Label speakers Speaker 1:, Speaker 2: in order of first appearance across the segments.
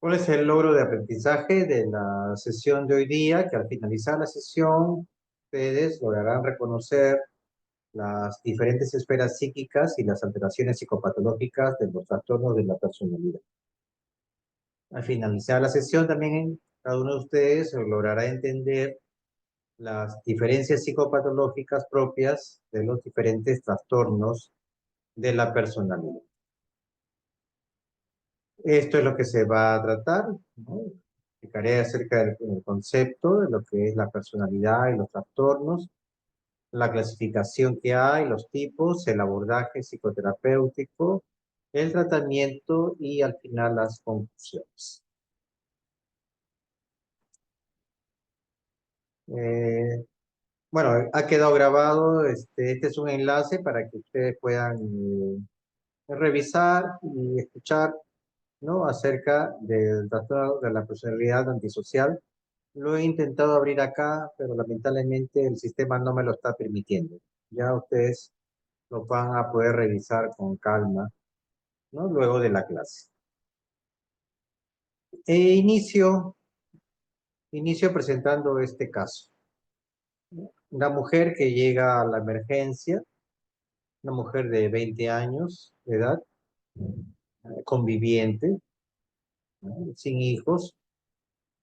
Speaker 1: ¿Cuál es el logro de aprendizaje de la sesión de hoy día? Que al finalizar la sesión, ustedes lograrán reconocer las diferentes esferas psíquicas y las alteraciones psicopatológicas de los trastornos de la personalidad. Al finalizar la sesión, también cada uno de ustedes logrará entender las diferencias psicopatológicas propias de los diferentes trastornos de la personalidad. Esto es lo que se va a tratar, ¿no? Explicaré acerca del concepto de lo que es la personalidad y los trastornos, la clasificación que hay, los tipos, el abordaje psicoterapéutico, el tratamiento y al final las conclusiones. Eh, bueno, ha quedado grabado, este es un enlace para que ustedes puedan revisar y escuchar, ¿no? Acerca del trastorno de la personalidad antisocial. Lo he intentado abrir acá, pero lamentablemente el sistema no me lo está permitiendo. Ya ustedes lo van a poder revisar con calma, ¿no? Luego de la clase. Inicio presentando este caso. Una mujer que llega a la emergencia, una mujer de 20 años de edad, conviviente, ¿no? Sin hijos,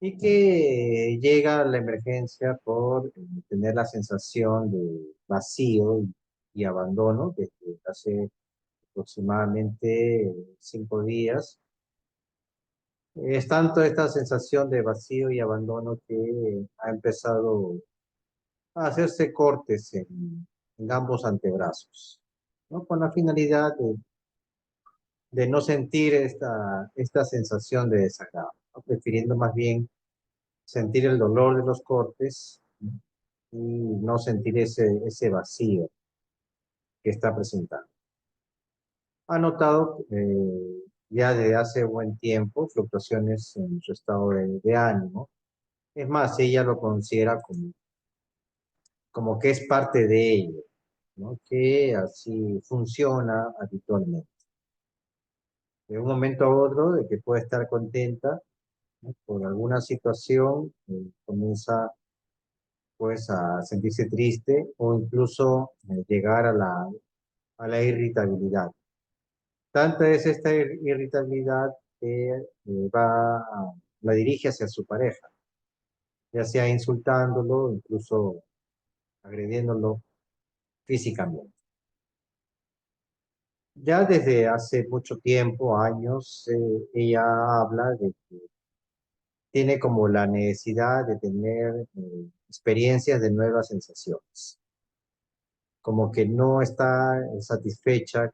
Speaker 1: y que llega a la emergencia por tener la sensación de vacío y abandono desde hace aproximadamente 5 días. Es tanto esta sensación de vacío y abandono que ha empezado a hacerse cortes en ambos antebrazos, ¿no? Con la finalidad de no sentir esta sensación de desagrado, ¿no? Prefiriendo más bien sentir el dolor de los cortes, ¿no? Y no sentir ese vacío que está presentando. Ha notado ya desde hace buen tiempo fluctuaciones en su estado de ánimo. Es más, ella lo considera como que es parte de ello, ¿no? Que así funciona habitualmente. De un momento a otro, de que puede estar contenta, ¿no? Por alguna situación, comienza pues a sentirse triste o incluso llegar a la irritabilidad. Tanta es esta irritabilidad que la dirige hacia su pareja, ya sea insultándolo, incluso agrediéndolo físicamente. Ya desde hace mucho tiempo, años, ella habla de que tiene como la necesidad de tener experiencias de nuevas sensaciones, como que no está satisfecha,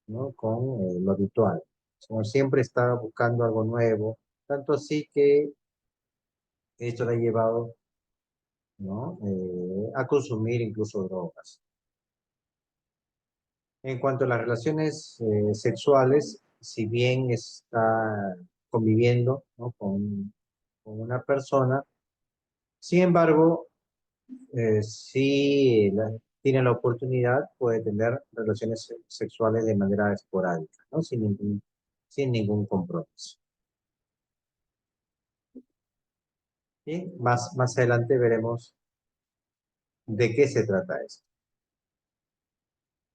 Speaker 1: ¿no? Con lo habitual, como siempre está buscando algo nuevo, tanto así que esto la ha llevado, ¿no? A consumir incluso drogas. En cuanto a las relaciones sexuales, si bien está conviviendo, ¿no? Con una persona, sin embargo, si tiene la oportunidad, puede tener relaciones sexuales de manera esporádica, ¿no? Sin ningún compromiso. Y más adelante veremos de qué se trata esto.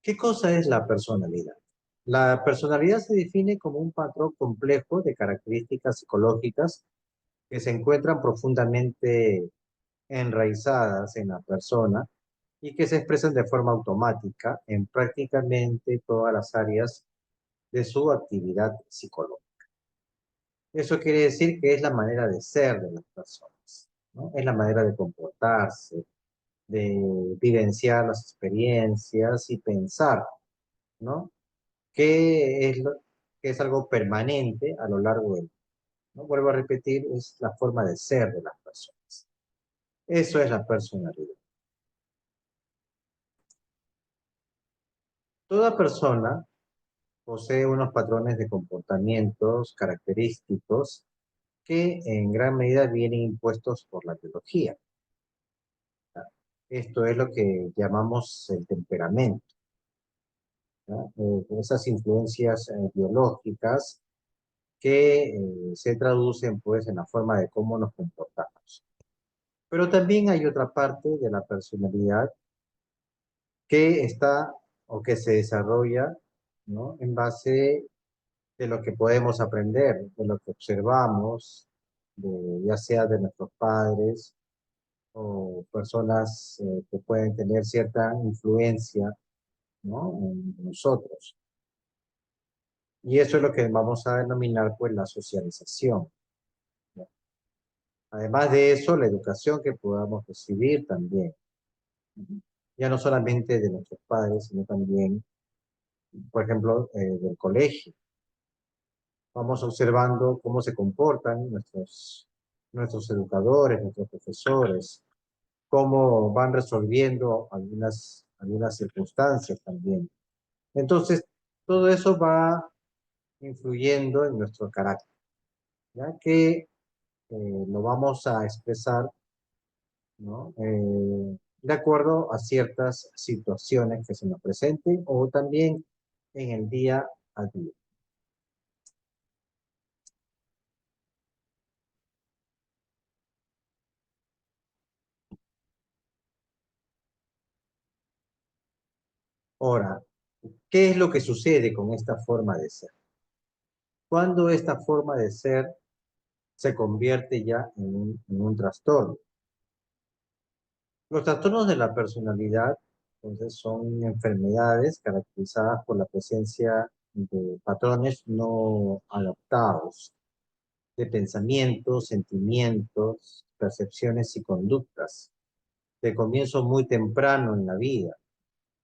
Speaker 1: ¿Qué cosa es la personalidad? La personalidad se define como un patrón complejo de características psicológicas que se encuentran profundamente enraizadas en la persona y que se expresan de forma automática en prácticamente todas las áreas de su actividad psicológica. Eso quiere decir que es la manera de ser de las personas, ¿no? Es la manera de comportarse, de vivenciar las experiencias y pensar, ¿no? Que es algo permanente a lo largo del, ¿no? Vuelvo a repetir, es la forma de ser de las personas. Eso es la personalidad. Toda persona posee unos patrones de comportamientos característicos que en gran medida vienen impuestos por la biología. Esto es lo que llamamos el temperamento, ¿no? Esas influencias biológicas que se traducen pues en la forma de cómo nos comportamos. Pero también hay otra parte de la personalidad que está o que se desarrolla, ¿no? En base de lo que podemos aprender, de lo que observamos, ya sea de nuestros padres o personas que pueden tener cierta influencia, ¿no? En nosotros. Y eso es lo que vamos a denominar pues la socialización, ¿no? Además de eso, la educación que podamos recibir también, ¿no? Ya no solamente de nuestros padres, sino también, por ejemplo, del colegio. Vamos observando cómo se comportan nuestros educadores, nuestros profesores, cómo van resolviendo algunas circunstancias también. Entonces, todo eso va influyendo en nuestro carácter, ya que lo vamos a expresar, ¿no? De acuerdo a ciertas situaciones que se nos presenten o también en el día a día. Ahora, ¿qué es lo que sucede con esta forma de ser? Cuando esta forma de ser se convierte ya en un trastorno. Los trastornos de la personalidad, entonces, son enfermedades caracterizadas por la presencia de patrones no adaptados, de pensamientos, sentimientos, percepciones y conductas, de comienzo muy temprano en la vida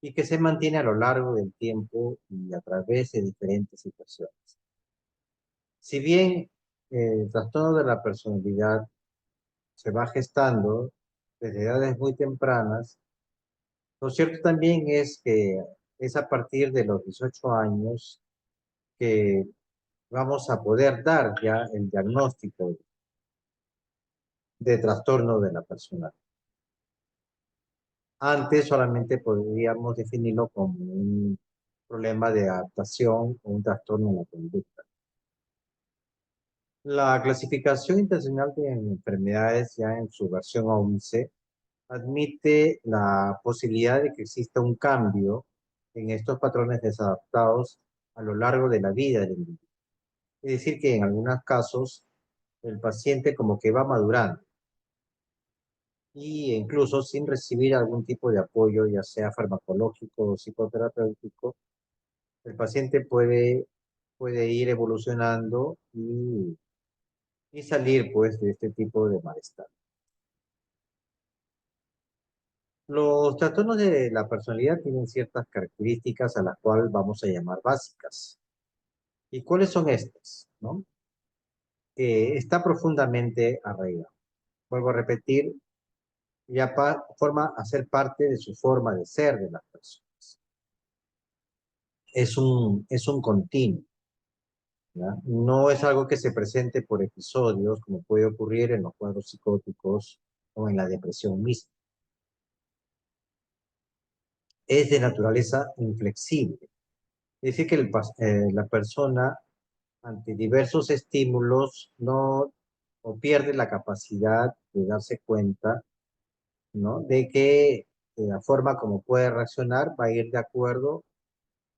Speaker 1: y que se mantiene a lo largo del tiempo y a través de diferentes situaciones. Si bien el trastorno de la personalidad se va gestando desde edades muy tempranas, lo cierto también es que es a partir de los 18 años que vamos a poder dar ya el diagnóstico de trastorno de la personalidad. Antes solamente podríamos definirlo como un problema de adaptación o un trastorno en la conducta. La clasificación internacional de enfermedades, ya en su versión 11, admite la posibilidad de que exista un cambio en estos patrones desadaptados a lo largo de la vida del individuo. Es decir, que en algunos casos el paciente como que va madurando y incluso sin recibir algún tipo de apoyo, ya sea farmacológico o psicoterapéutico, el paciente puede ir evolucionando y salir pues de este tipo de malestar. Los trastornos de la personalidad tienen ciertas características a las cuales vamos a llamar básicas. ¿Y cuáles son estas? ¿No? Está profundamente arraigado. Vuelvo a repetir, ya forma a ser parte de su forma de ser de las personas. Es un continuo, ¿ya? No es algo que se presente por episodios, como puede ocurrir en los cuadros psicóticos o en la depresión misma. Es de naturaleza inflexible. Es decir, que la persona ante diversos estímulos no o pierde la capacidad de darse cuenta, ¿no? De que la forma como puede reaccionar va a ir de acuerdo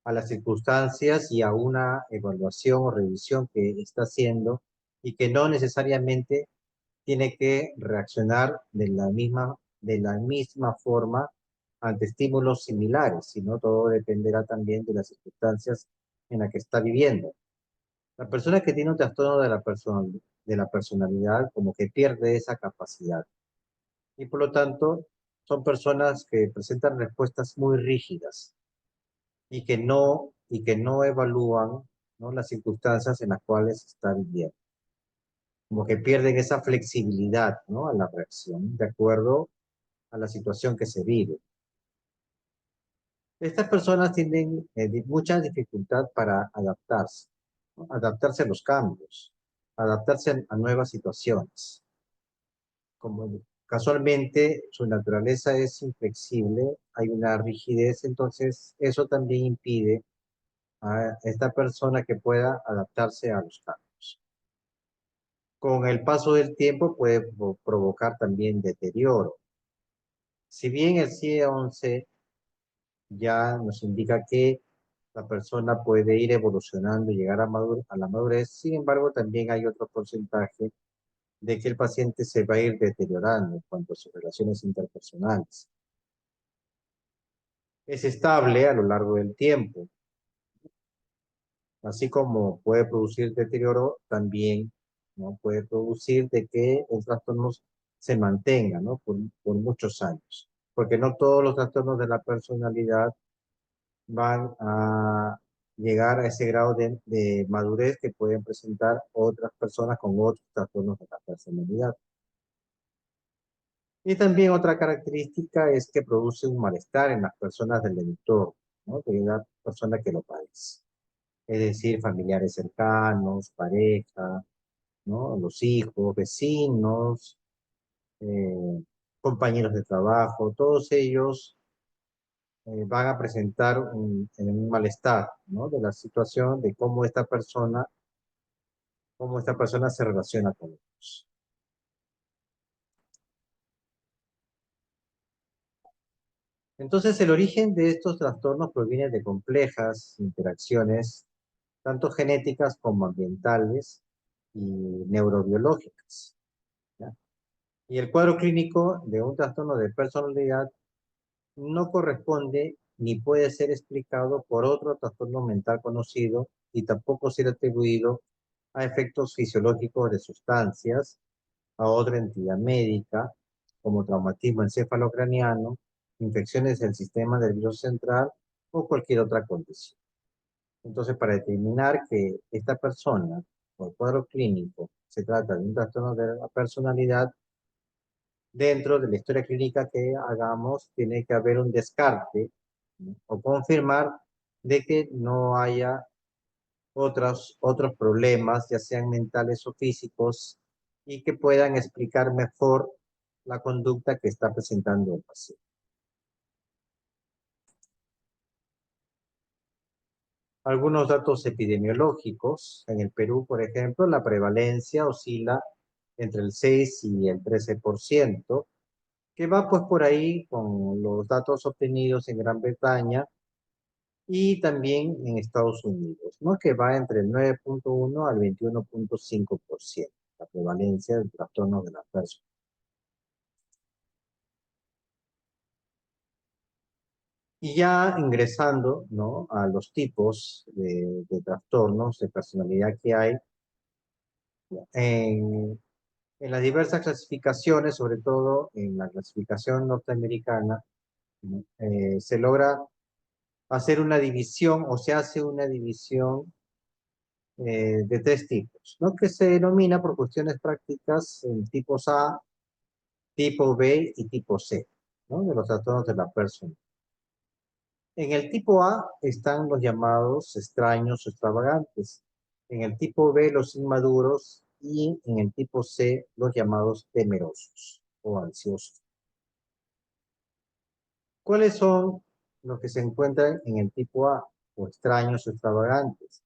Speaker 1: a las circunstancias y a una evaluación o revisión que está haciendo y que no necesariamente tiene que reaccionar de la misma forma ante estímulos similares, sino todo dependerá también de las circunstancias en las que está viviendo. La persona que tiene un trastorno de la personalidad como que pierde esa capacidad y por lo tanto son personas que presentan respuestas muy rígidas y que no evalúan, ¿no? Las circunstancias en las cuales está viviendo. Como que pierden esa flexibilidad, ¿no? A la reacción de acuerdo a la situación que se vive. Estas personas tienen mucha dificultad para adaptarse, ¿no? Adaptarse a los cambios, adaptarse a nuevas situaciones. Como casualmente su naturaleza es inflexible, hay una rigidez, entonces eso también impide a esta persona que pueda adaptarse a los cambios. Con el paso del tiempo puede provocar también deterioro. Si bien el CIE-11 ya nos indica que la persona puede ir evolucionando y llegar a la madurez, sin embargo, también hay otro porcentaje de que el paciente se va a ir deteriorando en cuanto a sus relaciones interpersonales. Es estable a lo largo del tiempo, así como puede producir deterioro, también, ¿no? Puede producir de que el trastorno se mantenga, ¿no? Por muchos años, porque no todos los trastornos de la personalidad van a llegar a ese grado de madurez que pueden presentar otras personas con otros trastornos de la personalidad. Y también otra característica es que produce un malestar en las personas del entorno, ¿no? De la persona que lo padece. Es decir, familiares cercanos, pareja, ¿no? Los hijos, vecinos, eh, compañeros de trabajo, todos ellos van a presentar un malestar, ¿no? De la situación de cómo esta persona se relaciona con ellos. Entonces, el origen de estos trastornos proviene de complejas interacciones, tanto genéticas como ambientales y neurobiológicas, ¿ya? Y el cuadro clínico de un trastorno de personalidad no corresponde ni puede ser explicado por otro trastorno mental conocido y tampoco ser atribuido a efectos fisiológicos de sustancias, a otra entidad médica, como traumatismo encefalocraniano, infecciones del sistema nervioso central o cualquier otra condición. Entonces, para determinar que esta persona, por cuadro clínico, se trata de un trastorno de la personalidad, dentro de la historia clínica que hagamos, tiene que haber un descarte, ¿no? O confirmar de que no haya otros problemas, ya sean mentales o físicos, y que puedan explicar mejor la conducta que está presentando el paciente. Algunos datos epidemiológicos. En el Perú, por ejemplo, la prevalencia oscila entre el 6 y el 13%, que va pues por ahí con los datos obtenidos en Gran Bretaña y también en Estados Unidos, ¿no? Que va entre el 9,1 al 21,5%, la prevalencia del trastorno de la persona. Y ya ingresando, ¿no? A los tipos de trastornos de personalidad que hay en, en las diversas clasificaciones, sobre todo en la clasificación norteamericana, ¿no? Se logra hacer una división o se hace una división de tres tipos, ¿no? Que se denomina por cuestiones prácticas en tipos A, tipo B y tipo C, ¿no? De los trastornos de la persona. En el tipo A están los llamados extraños o extravagantes. En el tipo B, los inmaduros. Y en el tipo C, los llamados temerosos o ansiosos. ¿Cuáles son los que se encuentran en el tipo A o extraños o extravagantes?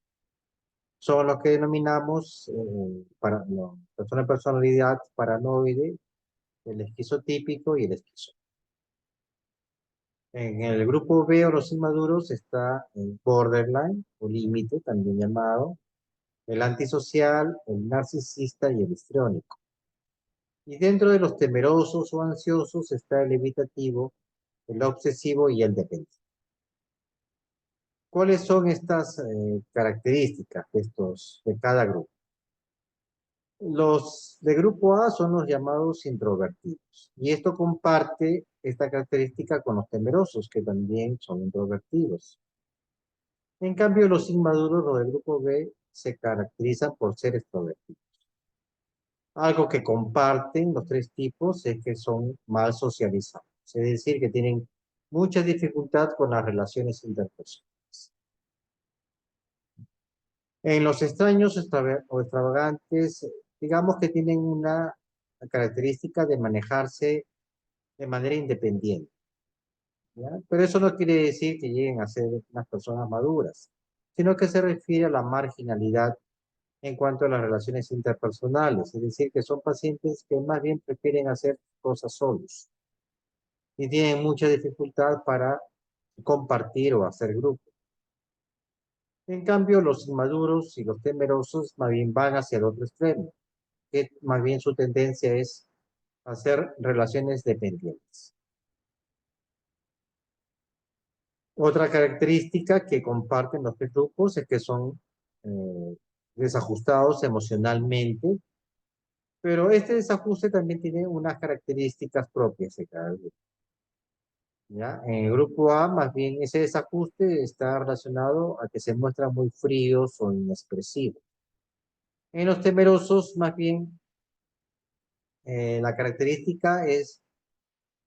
Speaker 1: Son los que denominamos para, no, persona de personalidad paranoide, el esquizotípico y el esquizo. En el grupo B o los inmaduros está el borderline o límite, también llamado, el antisocial, el narcisista y el histriónico. Y dentro de los temerosos o ansiosos está el evitativo, el obsesivo y el dependiente. ¿Cuáles son estas características de cada grupo? Los de grupo A son los llamados introvertidos. Y esto comparte esta característica con los temerosos, que también son introvertidos. En cambio, los inmaduros, los del grupo B, se caracterizan por ser extrovertidos. Algo que comparten los tres tipos es que son mal socializados, es decir, que tienen mucha dificultad con las relaciones interpersonales. En los extraños o extravagantes, digamos que tienen una característica de manejarse de manera independiente, ¿ya? Pero eso no quiere decir que lleguen a ser unas personas maduras, sino que se refiere a la marginalidad en cuanto a las relaciones interpersonales, es decir, que son pacientes que más bien prefieren hacer cosas solos y tienen mucha dificultad para compartir o hacer grupo. En cambio, los inmaduros y los temerosos más bien van hacia el otro extremo, que más bien su tendencia es hacer relaciones dependientes. Otra característica que comparten los tres grupos es que son desajustados emocionalmente, pero este desajuste también tiene unas características propias de cada grupo. ¿Ya? En el grupo A, más bien, ese desajuste está relacionado a que se muestran muy fríos o inexpresivos. En los temerosos, más bien, la característica es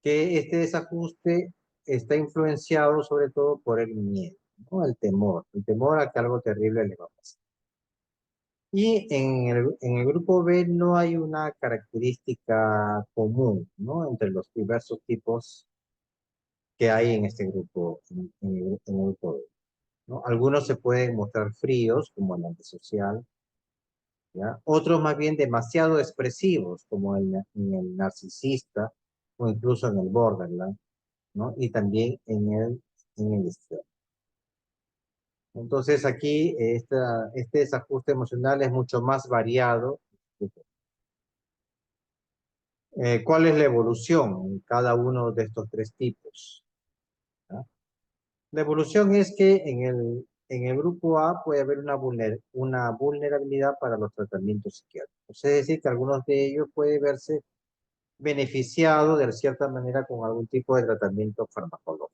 Speaker 1: que este desajuste está influenciado sobre todo por el miedo, ¿no? El temor a que algo terrible le va a pasar. Y en el grupo B no hay una característica común, ¿no? Entre los diversos tipos que hay en este grupo, en el grupo B, ¿no? Algunos se pueden mostrar fríos, como el antisocial, ¿ya? Otros más bien demasiado expresivos, como en el narcisista o incluso en el borderline, ¿no? Y también en el estrés. Entonces aquí este desajuste emocional es mucho más variado. ¿Cuál es la evolución en cada uno de estos tres tipos? ¿Ya? La evolución es que en el grupo A puede haber una vulnerabilidad para los tratamientos psiquiátricos. Es decir, que algunos de ellos pueden verse beneficiados de cierta manera con algún tipo de tratamiento farmacológico.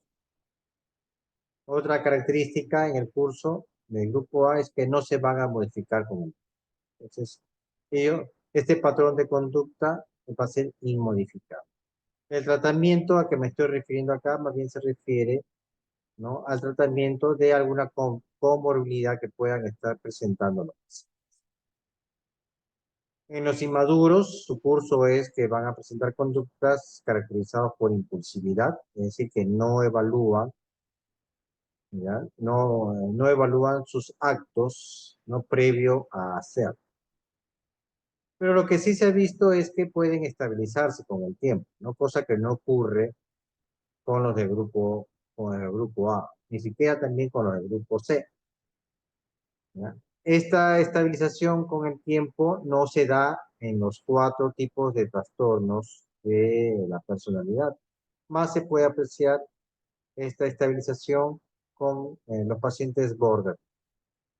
Speaker 1: Otra característica en el curso del grupo A es que no se van a modificar con el tiempo. Entonces, este patrón de conducta va a ser inmodificable. El tratamiento a que me estoy refiriendo acá más bien se refiere, ¿no? Al tratamiento de alguna comorbilidad que puedan estar presentando los pacientes. En los inmaduros, su curso es que van a presentar conductas caracterizadas por impulsividad, es decir, que no evalúan, ¿ya? No evalúan sus actos, ¿no? Previo a hacer. Pero lo que sí se ha visto es que pueden estabilizarse con el tiempo, ¿no? Cosa que no ocurre con los del grupo, con el grupo A, ni siquiera también con los del grupo C, ¿ya? Esta estabilización con el tiempo no se da en los cuatro tipos de trastornos de la personalidad. Más se puede apreciar esta estabilización con los pacientes border.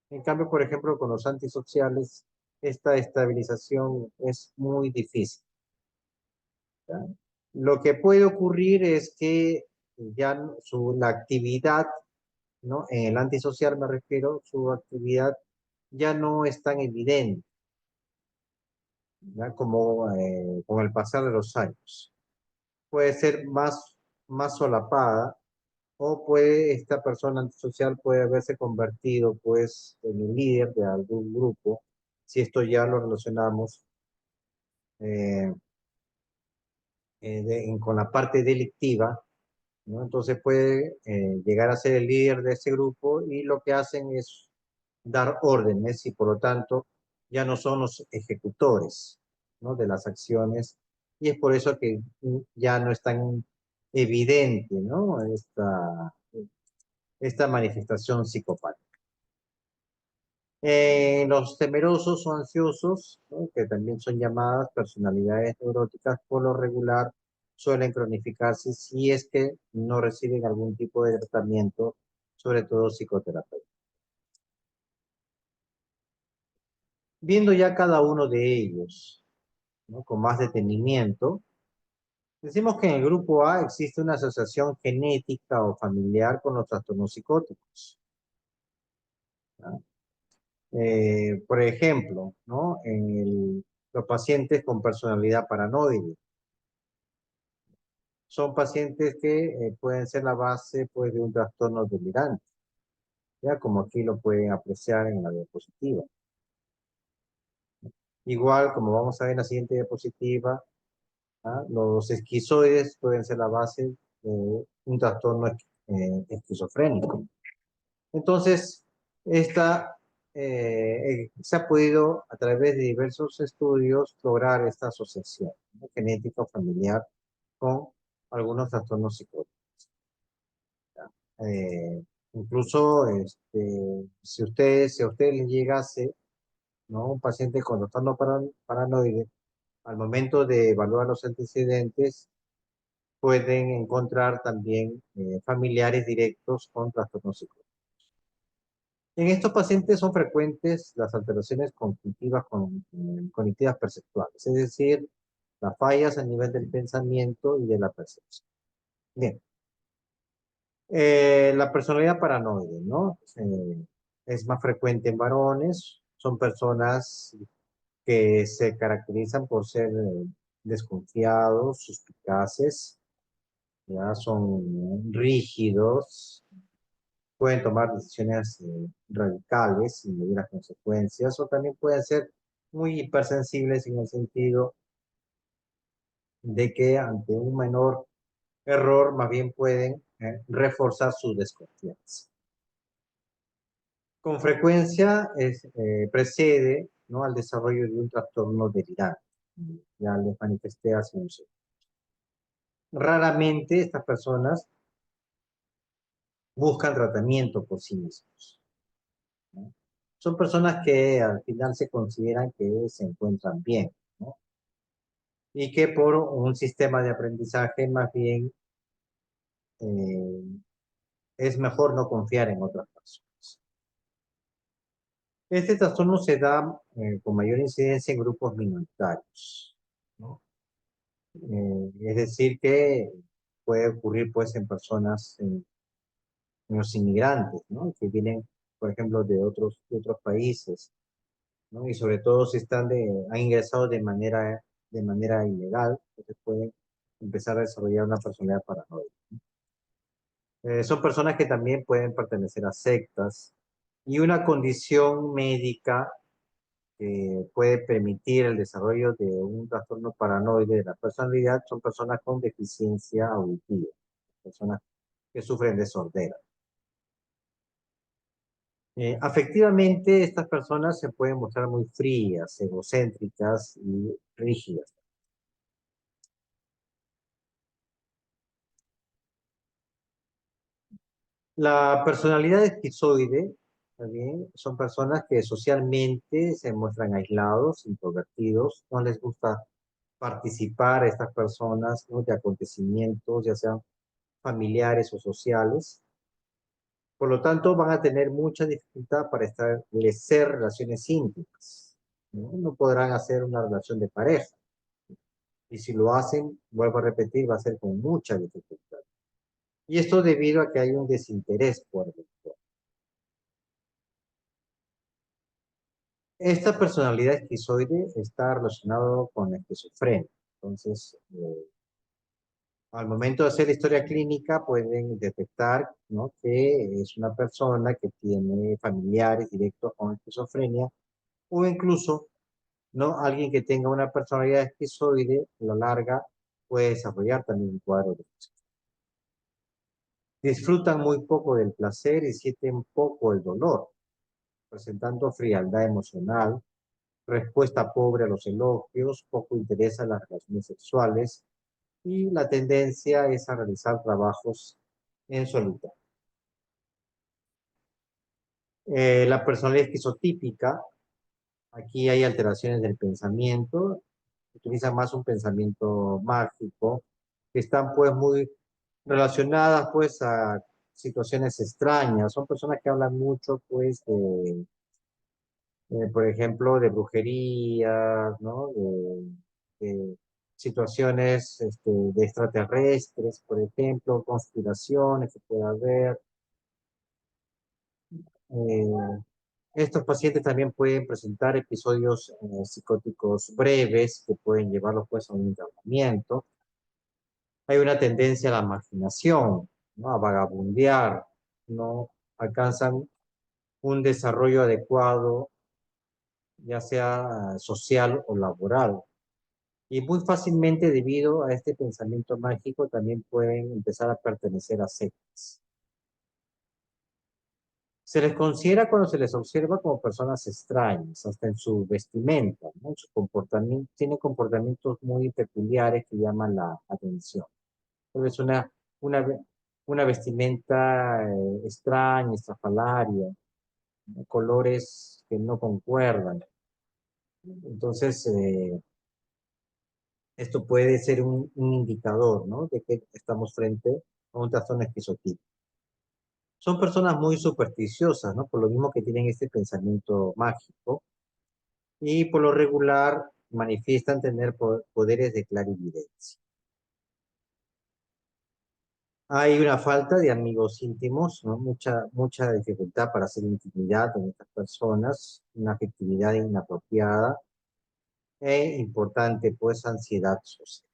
Speaker 1: En cambio, por ejemplo, con los antisociales, esta estabilización es muy difícil, ¿ya? Lo que puede ocurrir es que ya la actividad, ¿no? En el antisocial me refiero, su actividad ya no es tan evidente, ¿ya? Como con el pasar de los años. Puede ser más solapada o puede esta persona antisocial puede haberse convertido pues en el líder de algún grupo, si esto ya lo relacionamos eh, con la parte delictiva, ¿no? Entonces puede llegar a ser el líder de ese grupo y lo que hacen es dar órdenes y por lo tanto ya no son los ejecutores, ¿no? De las acciones y es por eso que ya no es tan evidente, ¿no? Esta manifestación psicopática. Los temerosos o ansiosos, ¿no? Que también son llamadas personalidades neuróticas, por lo regular suelen cronificarse si es que no reciben algún tipo de tratamiento, sobre todo psicoterapéutico. Viendo ya cada uno de ellos, ¿no? Con más detenimiento, decimos que en el grupo A existe una asociación genética o familiar con los trastornos psicóticos, ¿no? Por ejemplo, ¿no? Los pacientes con personalidad paranoide son pacientes que pueden ser la base pues, de un trastorno delirante, ya como aquí lo pueden apreciar en la diapositiva. Igual, como vamos a ver en la siguiente diapositiva, ¿ah? Los esquizoides pueden ser la base de un trastorno esquizofrénico. Entonces, esta se ha podido, a través de diversos estudios, lograr esta asociación, ¿no?, genética o familiar con algunos trastornos psicóticos. Eh, Incluso, si a usted le llegase, ¿no?, un paciente con trastorno paranoide, al momento de evaluar los antecedentes, pueden encontrar también familiares directos con trastornos psicóticos. En estos pacientes son frecuentes las alteraciones cognitivas, cognitivas perceptuales, es decir, las fallas a nivel del pensamiento y de la percepción. Bien, la personalidad paranoide, ¿no? Es más frecuente en varones, son personas que se caracterizan por ser desconfiados, suspicaces, ya son rígidos, pueden tomar decisiones radicales sin medir las consecuencias, o también pueden ser muy hipersensibles en el sentido de que ante un menor error más bien pueden reforzar su desconfianza. Con frecuencia precede, ¿no?, al desarrollo de un trastorno delirante. Ya les manifesté hace un segundo. Raramente estas personas buscan tratamiento por sí mismos, ¿no? Son personas que al final se consideran que se encuentran bien, ¿no?, y que por un sistema de aprendizaje más bien eh, es mejor no confiar en otras personas. Este trastorno se da con mayor incidencia en grupos minoritarios, ¿no? Es decir, que puede ocurrir pues en personas, en los inmigrantes, ¿no?, que vienen, por ejemplo, de otros países, ¿no? Y sobre todo si han ingresado de manera ilegal, entonces pueden empezar a desarrollar una personalidad paranoide. Son personas que también pueden pertenecer a sectas, y una condición médica que puede permitir el desarrollo de un trastorno paranoide de la personalidad son personas con deficiencia auditiva, personas que sufren de sordera. Afectivamente, estas personas se pueden mostrar muy frías, egocéntricas y rígidas. La personalidad esquizoide, también, son personas que socialmente se muestran aislados, introvertidos, no les gusta participar a estas personas, ¿no?, de acontecimientos, ya sean familiares o sociales. Por lo tanto, van a tener mucha dificultad para establecer relaciones íntimas, ¿no? No podrán hacer una relación de pareja. Y si lo hacen, vuelvo a repetir, va a ser con mucha dificultad. Y esto debido a que hay un desinterés por el otro. Esta personalidad esquizoide está relacionado con la esquizofrenia. Entonces, al momento de hacer la historia clínica, pueden detectar, ¿no?, que es una persona que tiene familiares directos con esquizofrenia, o incluso, ¿no?, alguien que tenga una personalidad esquizoide a la larga puede desarrollar también un cuadro de esquizofrenia. Disfrutan muy poco del placer y sienten poco el dolor, presentando frialdad emocional, respuesta pobre a los elogios, poco interés en las relaciones sexuales, y la tendencia es a realizar trabajos en solitario. La personalidad esquizotípica, aquí hay alteraciones del pensamiento, utiliza más un pensamiento mágico, que están pues muy relacionadas pues a situaciones extrañas. Son personas que hablan mucho pues por ejemplo, de brujería, ¿no? De situaciones de extraterrestres, por ejemplo, conspiraciones que pueda haber. Eh, Estos pacientes también pueden presentar episodios psicóticos breves que pueden llevarlos pues a un internamiento. Hay una tendencia a la marginación, ¿no?, a vagabundear, no alcanzan un desarrollo adecuado, ya sea social o laboral. Y muy fácilmente, debido a este pensamiento mágico, también pueden empezar a pertenecer a sectas. Se les considera cuando se les observa como personas extrañas, hasta en su vestimenta, ¿no? Su comportamiento, tiene comportamientos muy peculiares que llaman la atención. Es una, ve- una vestimenta extraña, estrafalaria, ¿no? Colores que no concuerdan. Entonces, esto puede ser un indicador, ¿no? De que estamos frente a un trastorno esquizotípico. Son personas muy supersticiosas, ¿no? Por lo mismo que tienen este pensamiento mágico y por lo regular manifiestan tener poderes de clarividencia. Hay una falta de amigos íntimos, ¿no? Mucha dificultad para hacer intimidad con estas personas, una afectividad inapropiada e importante, pues, ansiedad social.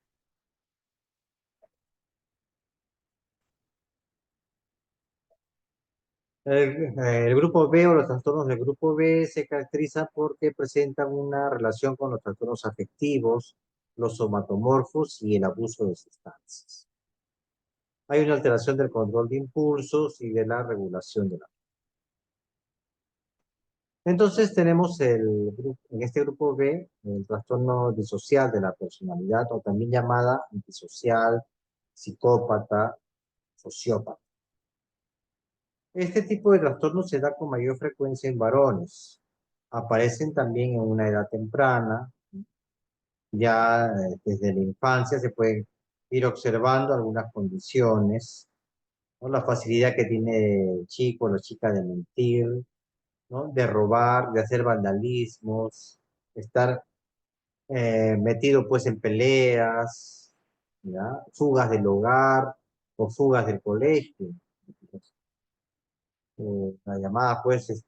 Speaker 1: El grupo B o los trastornos del grupo B se caracteriza porque presentan una relación con los trastornos afectivos, los somatomorfos y el abuso de sustancias. Hay una alteración del control de impulsos y de la regulación de la. Entonces tenemos en este grupo B el trastorno disocial de la personalidad o también llamada antisocial, psicópata, sociópata. Este tipo de trastorno se da con mayor frecuencia en varones. Aparecen también en una edad temprana, ya desde la infancia se pueden ir observando algunas condiciones, ¿no? La facilidad que tiene el chico o la chica de mentir, ¿no? De robar, de hacer vandalismos, estar metido pues en peleas, ¿ya? Fugas del hogar o fugas del colegio. La llamada pues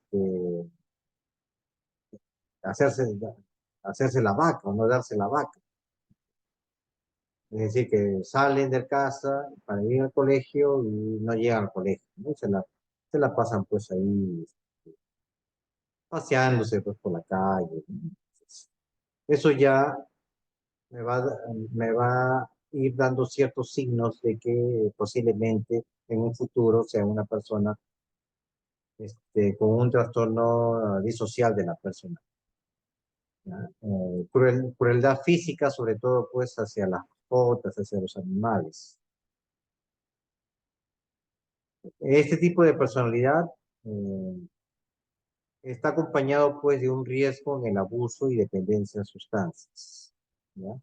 Speaker 1: hacerse, hacerse la vaca o no darse la vaca. Es decir, que salen de casa para ir al colegio y no llegan al colegio, ¿no? Se la pasan pues ahí paseándose pues por la calle, ¿no? Entonces, eso ya me va a ir dando ciertos signos de que posiblemente en un futuro sea una persona con un trastorno disocial de la persona. ¿Ya? Crueldad física, sobre todo pues hacia las mascotas, hacia los animales. Este tipo de personalidad eh, está acompañado pues de un riesgo en el abuso y dependencia de sustancias. ¿Ya?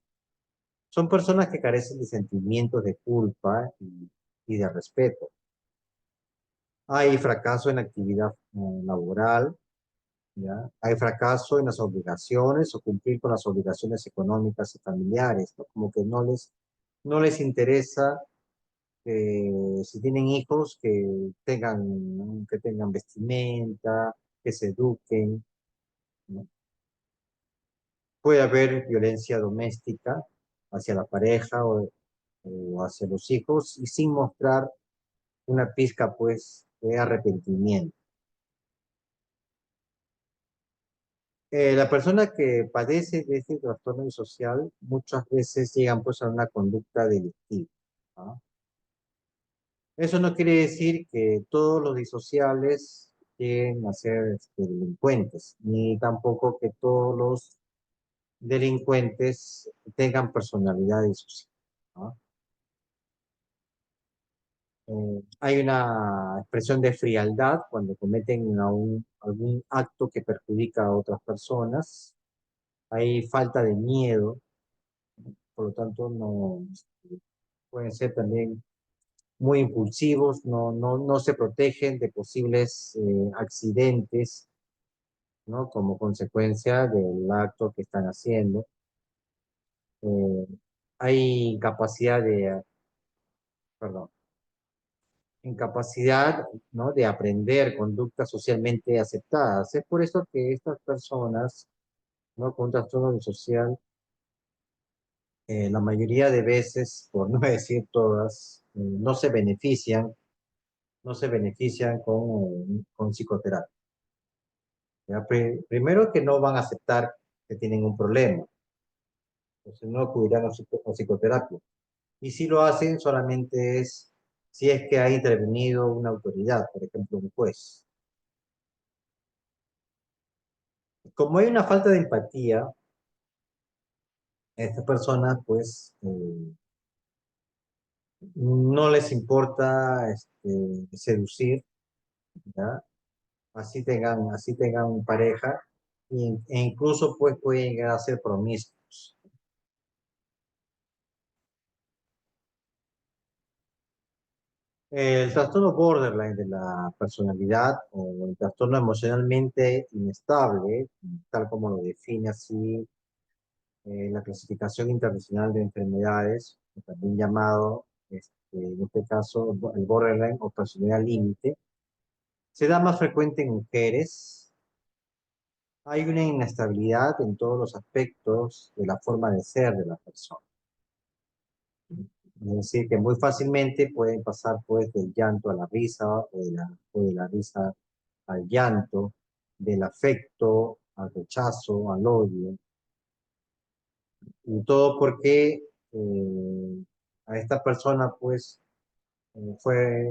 Speaker 1: Son personas que carecen de sentimientos de culpa y de respeto. Hay fracaso en la actividad laboral, ¿ya? Hay fracaso en las obligaciones o cumplir con las obligaciones económicas y familiares, ¿no? Como que no les interesa si tienen hijos que tengan vestimenta, que se eduquen, ¿no? Puede haber violencia doméstica hacia la pareja o hacia los hijos y sin mostrar una pizca, pues, de arrepentimiento. La persona que padece de este trastorno social muchas veces llegan pues a una conducta delictiva, ¿no? Eso no quiere decir que todos los disociales lleguen a ser delincuentes, ni tampoco que todos los delincuentes tengan personalidad disocial, ¿no? Hay una expresión de frialdad cuando cometen algún acto que perjudica a otras personas. Hay falta de miedo, por lo tanto no pueden ser también muy impulsivos, no se protegen de posibles accidentes, ¿no? Como consecuencia del acto que están haciendo. Eh, hay perdón, incapacidad, ¿no? De aprender conductas socialmente aceptadas. Es por eso que estas personas, ¿no? Con trastorno social, la mayoría de veces, por no decir todas, no se benefician con psicoterapia. ¿Ya? Primero que no van a aceptar que tienen un problema, entonces no acudirán a psicoterapia. Y si lo hacen, solamente es si es que ha intervenido una autoridad, por ejemplo, un juez. Como hay una falta de empatía, estas personas pues no les importa seducir, ¿ya? Así tengan pareja e incluso pues pueden llegar a ser promiscuos. El trastorno borderline de la personalidad o el trastorno emocionalmente inestable, tal como lo define así la clasificación internacional de enfermedades, también llamado, en este caso, el borderline o personalidad límite, se da más frecuente en mujeres. Hay una inestabilidad en todos los aspectos de la forma de ser de la persona. Es decir, que muy fácilmente pueden pasar pues del llanto a la risa o de la risa al llanto, del afecto al rechazo, al odio, y todo porque a esta persona pues fue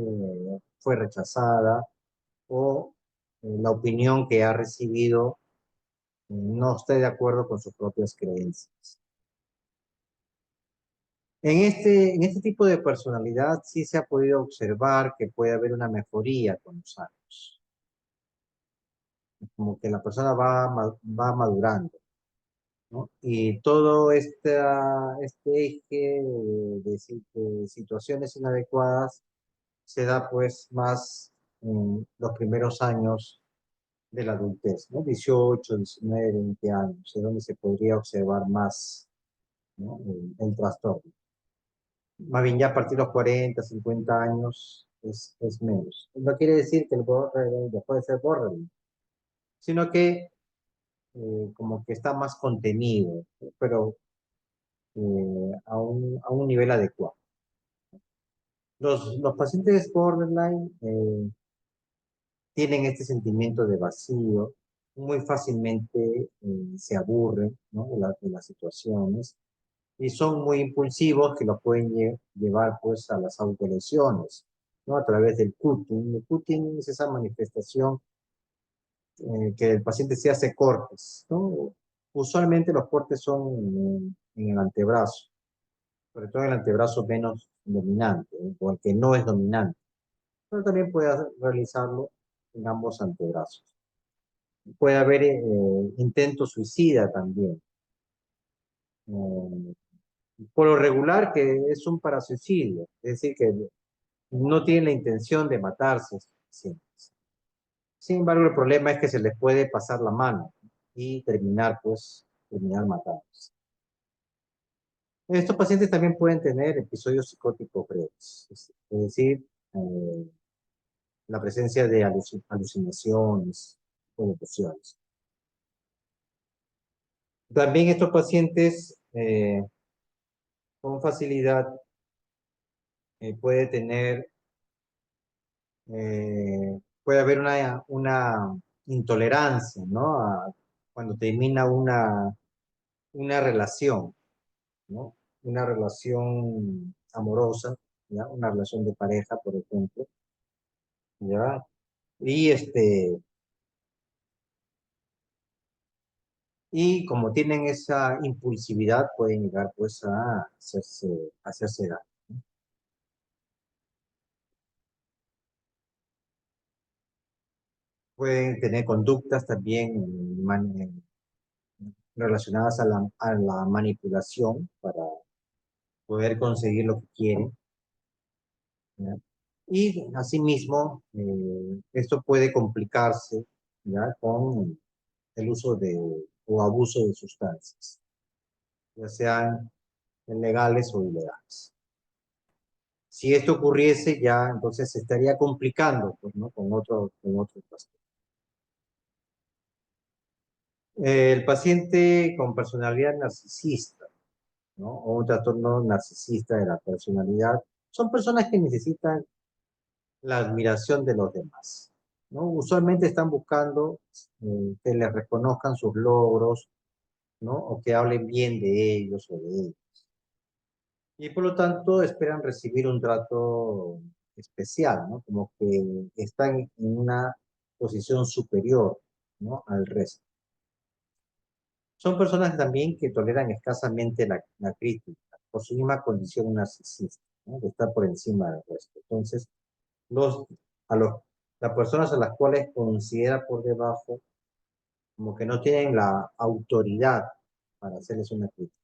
Speaker 1: rechazada o la opinión que ha recibido no esté de acuerdo con sus propias creencias. En este tipo de personalidad sí se ha podido observar que puede haber una mejoría con los años, como que la persona va madurando, ¿no? Y todo este eje de situaciones inadecuadas se da pues más en los primeros años de la adultez, ¿no? 18, 19, 20 años, es donde se podría observar más, ¿no? El trastorno. Más bien ya a partir de los 40, 50 años es menos. No quiere decir que el borderline dejó de ser borderline, sino que como que está más contenido, ¿no? Pero a un nivel adecuado. Los pacientes borderline tienen este sentimiento de vacío, muy fácilmente se aburren, ¿no? De las situaciones y son muy impulsivos que los pueden llevar pues a las autolesiones, ¿no? A través del cutting. El cutting es esa manifestación que el paciente se hace cortes, ¿no? Usualmente los cortes son en el antebrazo, sobre todo en el antebrazo menos dominante, o el que no es dominante, pero también puede realizarlo en ambos antebrazos. Puede haber intento suicida también. Eh, por lo regular que es un parasuicidio, es decir, que no tienen la intención de matarse. Sí. Sin embargo, el problema es que se les puede pasar la mano y terminar matándose. Estos pacientes también pueden tener episodios psicóticos breves, es decir, eh, la presencia de alucinaciones o depresiones. También estos pacientes con facilidad puede tener, puede haber una intolerancia, ¿no? Cuando termina una relación, ¿no? Una relación amorosa, ¿ya? Una relación de pareja, por ejemplo, ¿ya? Y y como tienen esa impulsividad, pueden llegar pues a hacerse daño. Pueden tener conductas también relacionadas a la manipulación para poder conseguir lo que quieren, ¿ya? Y asimismo, esto puede complicarse, ¿ya? Con el uso o abuso de sustancias, ya sean legales o ilegales. Si esto ocurriese, ya entonces se estaría complicando, pues, ¿no? Con otro trastorno. El paciente con personalidad narcisista, ¿no? O un trastorno narcisista de la personalidad, son personas que necesitan la admiración de los demás, ¿no? Usualmente están buscando que les reconozcan sus logros, ¿no? O que hablen bien de ellos o de ellos. Y por lo tanto esperan recibir un trato especial, ¿no? Como que están en una posición superior, ¿no? Al resto. Son personas también que toleran escasamente la crítica por su misma condición narcisista, ¿no? De estar por encima del resto. Entonces, los, a los, las personas a las cuales considera por debajo, como que no tienen la autoridad para hacerles una crítica.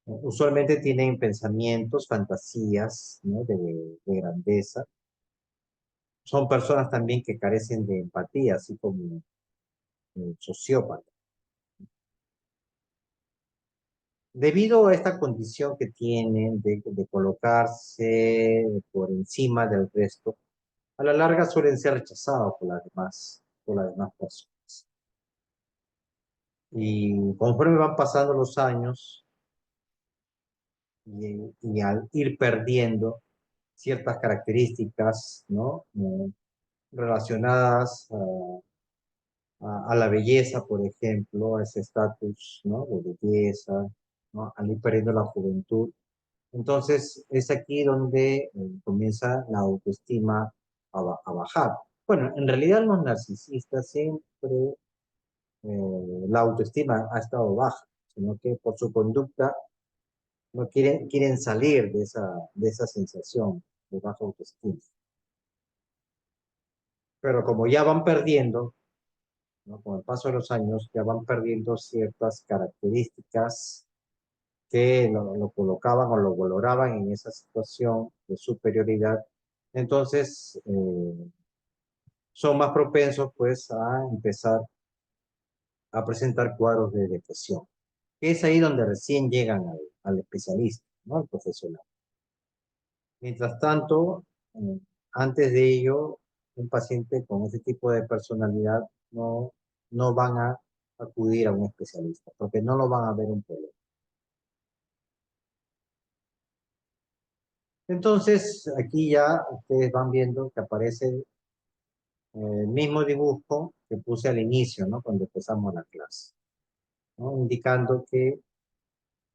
Speaker 1: Usualmente tienen pensamientos, fantasías, ¿no? De grandeza. Son personas también que carecen de empatía, así como sociópatas. Debido a esta condición que tienen de colocarse por encima del resto, a la larga suelen ser rechazados por las demás personas. Y conforme van pasando los años y al ir perdiendo ciertas características, ¿no? Relacionadas a la belleza, por ejemplo, a ese estatus, ¿no? De belleza, ¿no? Al ir perdiendo la juventud. Entonces, es aquí donde comienza la autoestima a bajar. Bueno, en realidad los narcisistas siempre la autoestima ha estado baja, sino que por su conducta no quieren salir de esa sensación de baja autoestima. Pero como ya van perdiendo, ¿no? Con el paso de los años, ya van perdiendo ciertas características que lo colocaban o lo valoraban en esa situación de superioridad. Entonces, son más propensos pues a empezar a presentar cuadros de depresión. Es ahí donde recién llegan al especialista, ¿no? Al profesional. Mientras tanto, antes de ello, un paciente con ese tipo de personalidad no van a acudir a un especialista, porque no lo van a ver un problema. Entonces, aquí ya ustedes van viendo que aparece el mismo dibujo que puse al inicio, ¿no? Cuando empezamos la clase, ¿no? Indicando que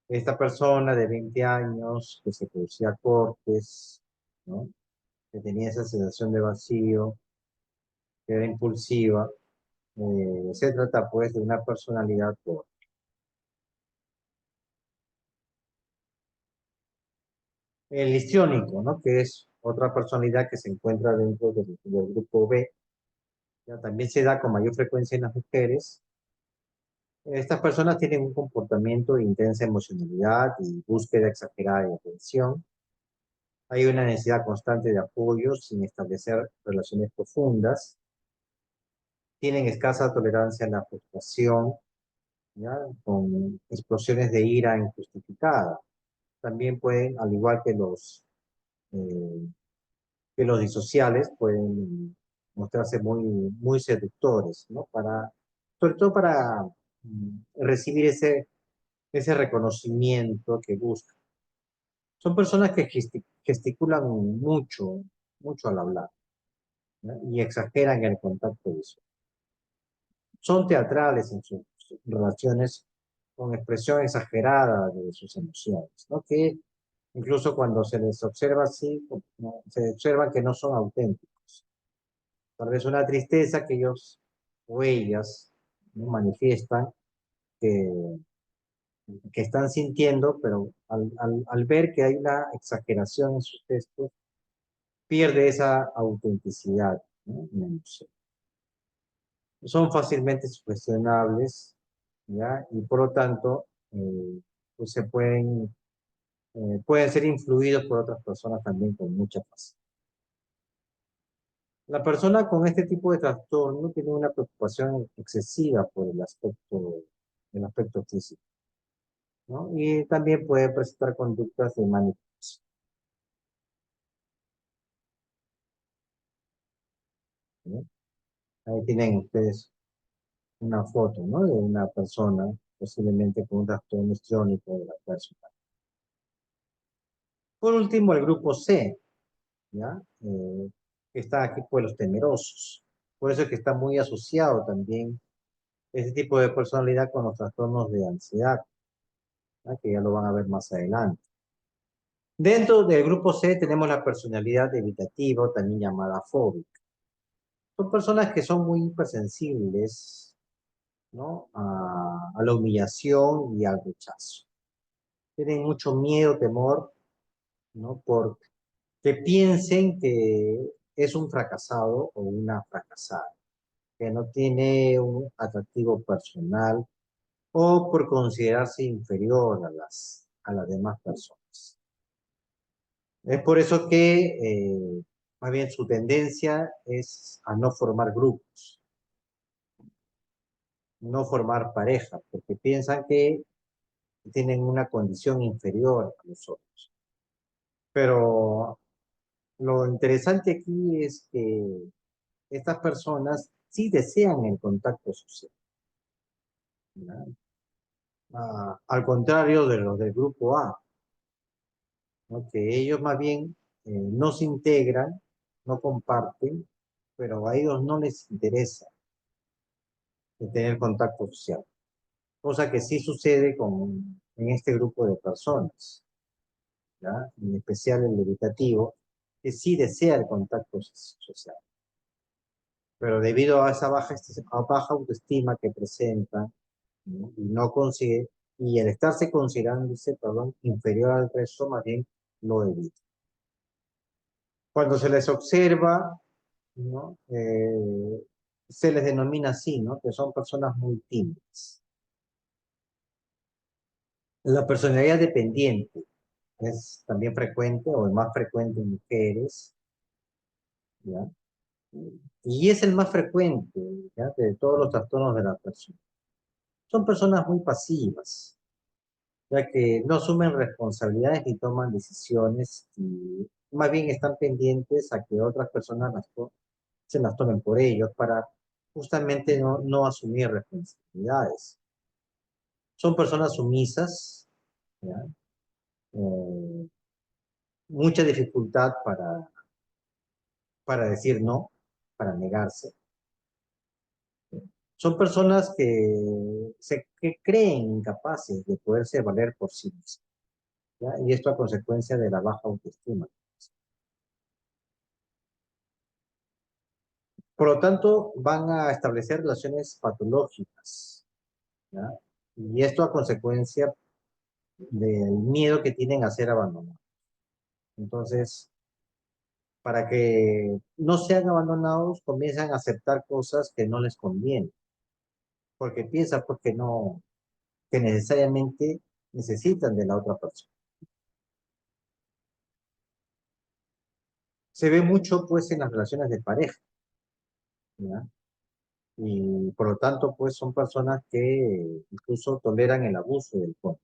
Speaker 1: esta persona de 20 años que se producía cortes, ¿no? Que tenía esa sensación de vacío, que era impulsiva, se trata pues de una personalidad corta. El histriónico, ¿no? Que es otra personalidad que se encuentra dentro del grupo B, ya también se da con mayor frecuencia en las mujeres. Estas personas tienen un comportamiento de intensa emocionalidad y búsqueda exagerada de atención. Hay una necesidad constante de apoyo sin establecer relaciones profundas. Tienen escasa tolerancia a la frustración, ¿ya? Con explosiones de ira injustificada. También pueden, al igual eh, que los disociales, pueden mostrarse muy seductores, ¿no? Sobre todo para recibir ese reconocimiento que buscan. Son personas que gesticulan mucho al hablar, ¿no? Y exageran el contacto visual. Son teatrales en sus relaciones con expresión exagerada de sus emociones, ¿no? Que incluso cuando se les observa así, ¿no? Se observa que no son auténticos. Tal vez una tristeza que ellos o ellas, ¿no? Manifiestan que, que están sintiendo, pero al ver que hay una exageración en sus textos, pierde esa autenticidad, ¿no? En la emoción. Son fácilmente sugestionables, ¿ya? Y por lo tanto, pues pueden ser influidos por otras personas también con mucha facilidad. La persona con este tipo de trastorno tiene una preocupación excesiva por el aspecto físico, ¿no? Y también puede presentar conductas de manipulación, ¿no? Ahí tienen ustedes una foto, ¿no? De una persona posiblemente con un trastorno histriónico de la persona. Por último, el grupo C, ¿ya? Que está aquí por los temerosos. Por eso es que está muy asociado también ese tipo de personalidad con los trastornos de ansiedad, ¿ya? Que ya lo van a ver más adelante. Dentro del grupo C tenemos la personalidad evitativa, también llamada fóbica. Son personas que son muy hipersensibles, ¿no? A la humillación y al rechazo. Tienen mucho miedo, temor, ¿no? Por que piensen que es un fracasado o una fracasada, que no tiene un atractivo personal o por considerarse inferior a las demás personas. Es por eso que más bien su tendencia es a no formar grupos, no formar pareja, porque piensan que tienen una condición inferior a los otros. Pero lo interesante aquí es que estas personas sí desean el contacto social, ¿verdad? Al contrario de los del grupo A, ¿no? Que ellos más bien no se integran, no comparten, pero a ellos no les interesa tener contacto social, cosa que sí sucede en este grupo de personas, ¿ya? En especial el evitativo, que sí desea el contacto social, pero debido a esa baja autoestima que presenta, ¿no? Y no consigue, y el estarse considerándose, perdón, inferior al resto, más bien lo evita. Cuando se les observa, ¿no? Se les denomina así, ¿no? Que son personas muy tímidas. La personalidad dependiente es también frecuente o el más frecuente en mujeres, ¿ya? Y es el más frecuente, ¿ya? De todos los trastornos de la persona. Son personas muy pasivas, ya que no asumen responsabilidades ni toman decisiones y más bien están pendientes a que otras personas se las tomen por ellos para justamente no asumir responsabilidades. Son personas sumisas, ¿ya? Eh, mucha dificultad para decir no, para negarse. Son personas que creen incapaces de poderse valer por sí mismas, ¿ya? Y esto a consecuencia de la baja autoestima. Por lo tanto, van a establecer relaciones patológicas, ¿ya? Y esto a consecuencia del miedo que tienen a ser abandonados. Entonces, para que no sean abandonados, comienzan a aceptar cosas que no les convienen, porque piensan porque no, que necesariamente necesitan de la otra persona. Se ve mucho, pues, en las relaciones de pareja, ¿ya? Y por lo tanto, pues, son personas que incluso toleran el abuso del cónyuge.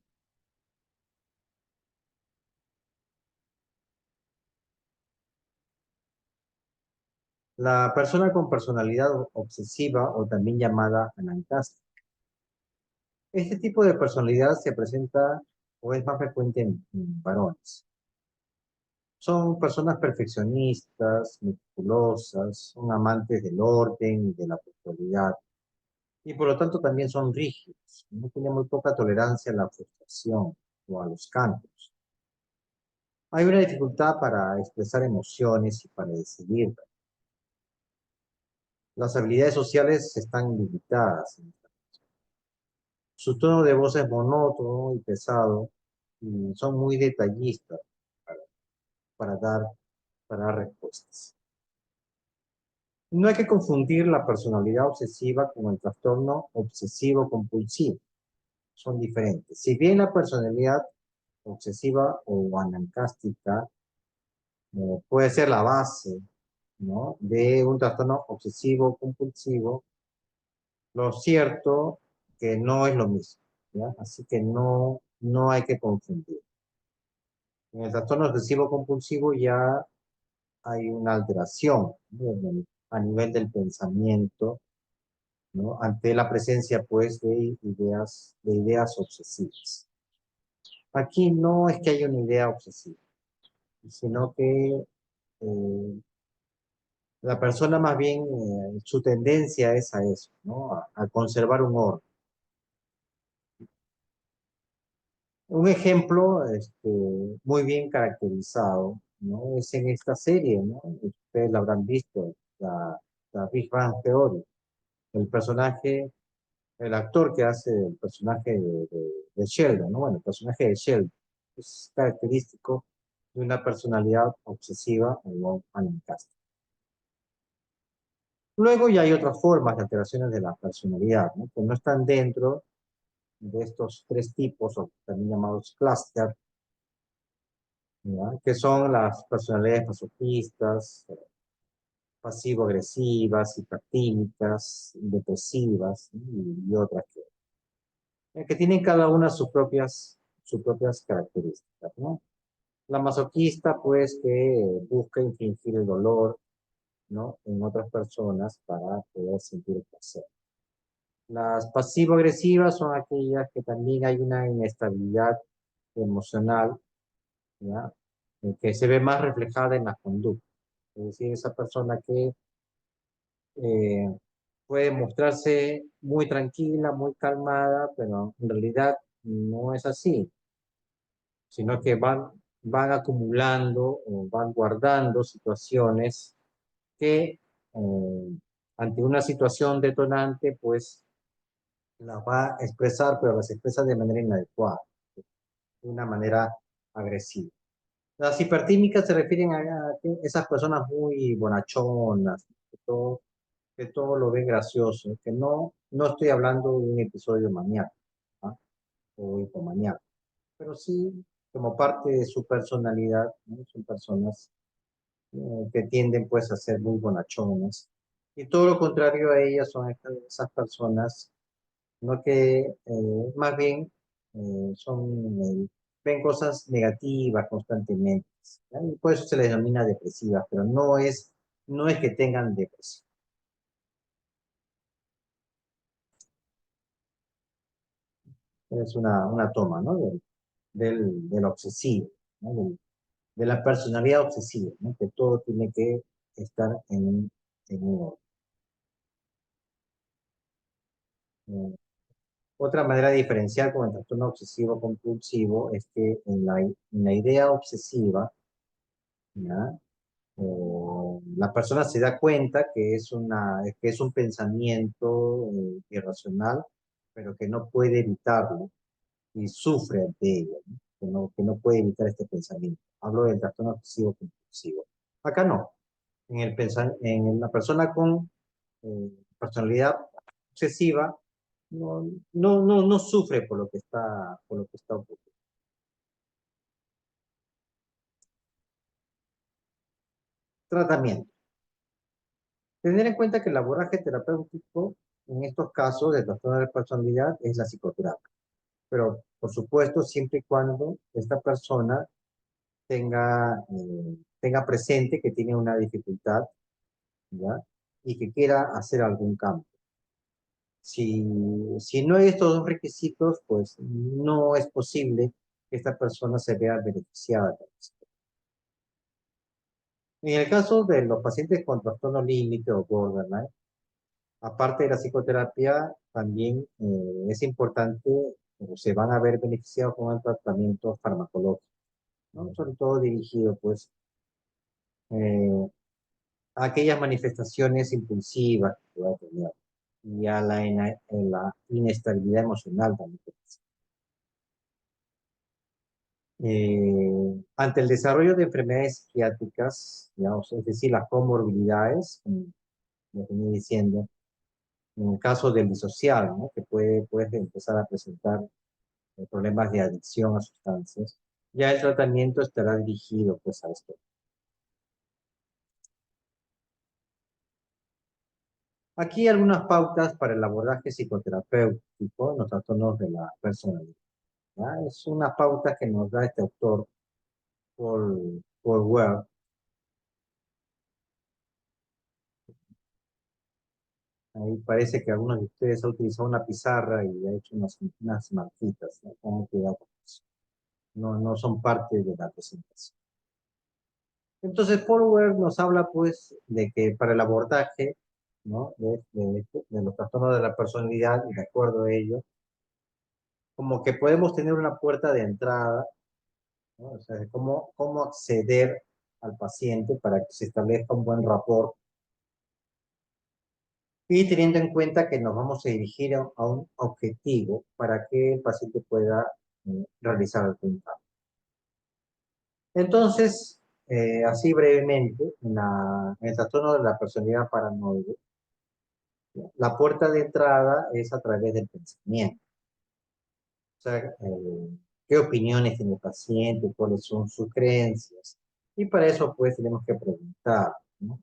Speaker 1: La persona con personalidad obsesiva o también llamada anancastia. Este tipo de personalidad se presenta o es más frecuente en varones. Son personas perfeccionistas, meticulosas, son amantes del orden y de la puntualidad y por lo tanto también son rígidos. No tienen muy poca tolerancia a la frustración o a los cambios. Hay una dificultad para expresar emociones y para decidir. Las habilidades sociales están limitadas. Su tono de voz es monótono y pesado y son muy detallistas para, para dar, para dar respuestas. No hay que confundir la personalidad obsesiva con el trastorno obsesivo compulsivo. Son diferentes. Si bien la personalidad obsesiva o anancástica puede ser la base, ¿no? De un trastorno obsesivo compulsivo, lo cierto que no es lo mismo, ¿ya? Así que no hay que confundir. En el trastorno obsesivo compulsivo ya hay una alteración, ¿no? A nivel del pensamiento, ¿no? Ante la presencia, pues, de ideas obsesivas. Aquí no es que haya una idea obsesiva, sino que la persona más bien, su tendencia es a eso, ¿no? A conservar un orden. Un ejemplo muy bien caracterizado, ¿no? Es en esta serie, ¿no? Ustedes la habrán visto, la Big Bang Theory. El personaje el actor que hace el personaje de Sheldon, ¿no? Bueno, el personaje de Sheldon es característico de una personalidad obsesiva o animalista. Luego ya hay otras formas de alteraciones de la personalidad, ¿no? Que no están dentro de estos tres tipos, o también llamados clúster, ¿ya? Que son las personalidades masoquistas, pasivo-agresivas, hipertímicas, depresivas, ¿no? Y otras que tienen cada una sus propias características, ¿no? La masoquista, pues, que busca infligir el dolor, ¿no? En otras personas para poder sentir el placer. Las pasivo-agresivas son aquellas que también hay una inestabilidad emocional, ¿ya? Que se ve más reflejada en la conducta. Es decir, esa persona que eh, puede mostrarse muy tranquila, muy calmada, pero en realidad no es así, sino que van acumulando o van guardando situaciones que ante una situación detonante, pues la va a expresar, pero las expresa de manera inadecuada, de una manera agresiva. Las hipertímicas se refieren a esas personas muy bonachonas, que todo lo ven gracioso, que no estoy hablando de un episodio maníaco, ¿ah? O hipomaníaco, pero sí como parte de su personalidad, ¿no? Son personas que tienden pues a ser muy bonachonas. Y todo lo contrario a ellas son esas personas, no que más bien ven cosas negativas constantemente. ¿Ya? Y por eso se les denomina depresivas, pero no es que tengan depresión. Es una toma, ¿no? Del obsesivo, ¿no? De la personalidad obsesiva, ¿no? Que todo tiene que estar en un orden. Otra manera de diferenciar con el trastorno obsesivo compulsivo es que en la idea obsesiva, ¿ya? La persona se da cuenta que es un pensamiento irracional, pero que no puede evitarlo y sufre de ello, ¿no? Que no puede evitar este pensamiento. Hablo del trastorno obsesivo compulsivo. Acá no. En la persona con personalidad obsesiva no sufre por lo que está ocurriendo. Tratamiento. Tener en cuenta que el abordaje terapéutico en estos casos de trastorno de personalidad es la psicoterapia, pero por supuesto siempre y cuando esta persona tenga presente que tiene una dificultad, ¿ya? Y que quiera hacer algún cambio. Si no hay estos dos requisitos, pues no es posible que esta persona se vea beneficiada. En el caso de los pacientes con trastorno límite o borderline, aparte de la psicoterapia, también es importante, o se van a ver beneficiados con el tratamiento farmacológico, ¿no? Sobre todo dirigido, pues, eh, a aquellas manifestaciones impulsivas que pueda tener y a la inestabilidad emocional también. Ante el desarrollo de enfermedades psiquiátricas, digamos, es decir, las comorbilidades, como venía diciendo, en el caso del disocial, ¿no? Que puede empezar a presentar problemas de adicción a sustancias, ya el tratamiento estará dirigido pues a esto. Aquí algunas pautas para el abordaje psicoterapéutico en los trastornos de la personalidad, ¿ya? Es una pauta que nos da este autor por Web. Ahí parece que algunos de ustedes han utilizado una pizarra y ha hecho unas marquitas, ¿no? Tengan cuidado con eso. No son parte de la presentación. Entonces, Forward nos habla, pues, de que para el abordaje, ¿no? De los trastornos de la personalidad, y de acuerdo a ello, como que podemos tener una puerta de entrada, ¿no? O sea, de cómo acceder al paciente para que se establezca un buen rapport y teniendo en cuenta que nos vamos a dirigir a un objetivo para que el paciente pueda realizar el cambio. Entonces, así brevemente, en el trastorno de la personalidad paranoide, la puerta de entrada es a través del pensamiento. O sea, qué opiniones tiene el paciente, cuáles son sus creencias. Y para eso, pues, tenemos que preguntar, ¿no?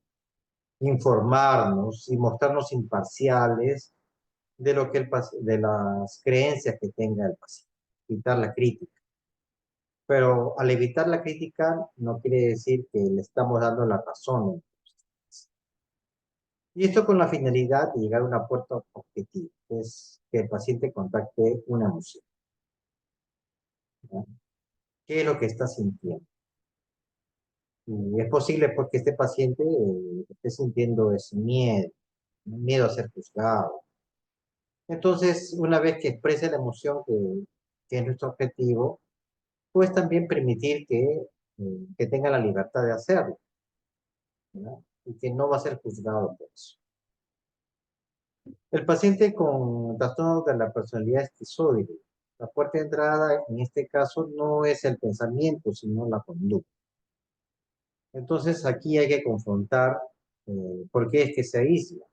Speaker 1: Informarnos y mostrarnos imparciales de lo que de las creencias que tenga el paciente. Evitar la crítica. Pero al evitar la crítica no quiere decir que le estamos dando la razón. Y esto con la finalidad de llegar a una puerta objetiva, que es que el paciente contacte una emoción, ¿no? ¿Qué es lo que está sintiendo? Y es posible pues, que este paciente esté sintiendo ese miedo, miedo a ser juzgado. Entonces, una vez que exprese la emoción que es nuestro objetivo, pues también permitir que tenga la libertad de hacerlo, ¿no? Y que no va a ser juzgado por eso. El paciente con trastorno de la personalidad esquizoide, la puerta de entrada en este caso no es el pensamiento, sino la conducta. Entonces aquí hay que confrontar por qué es que se aísla.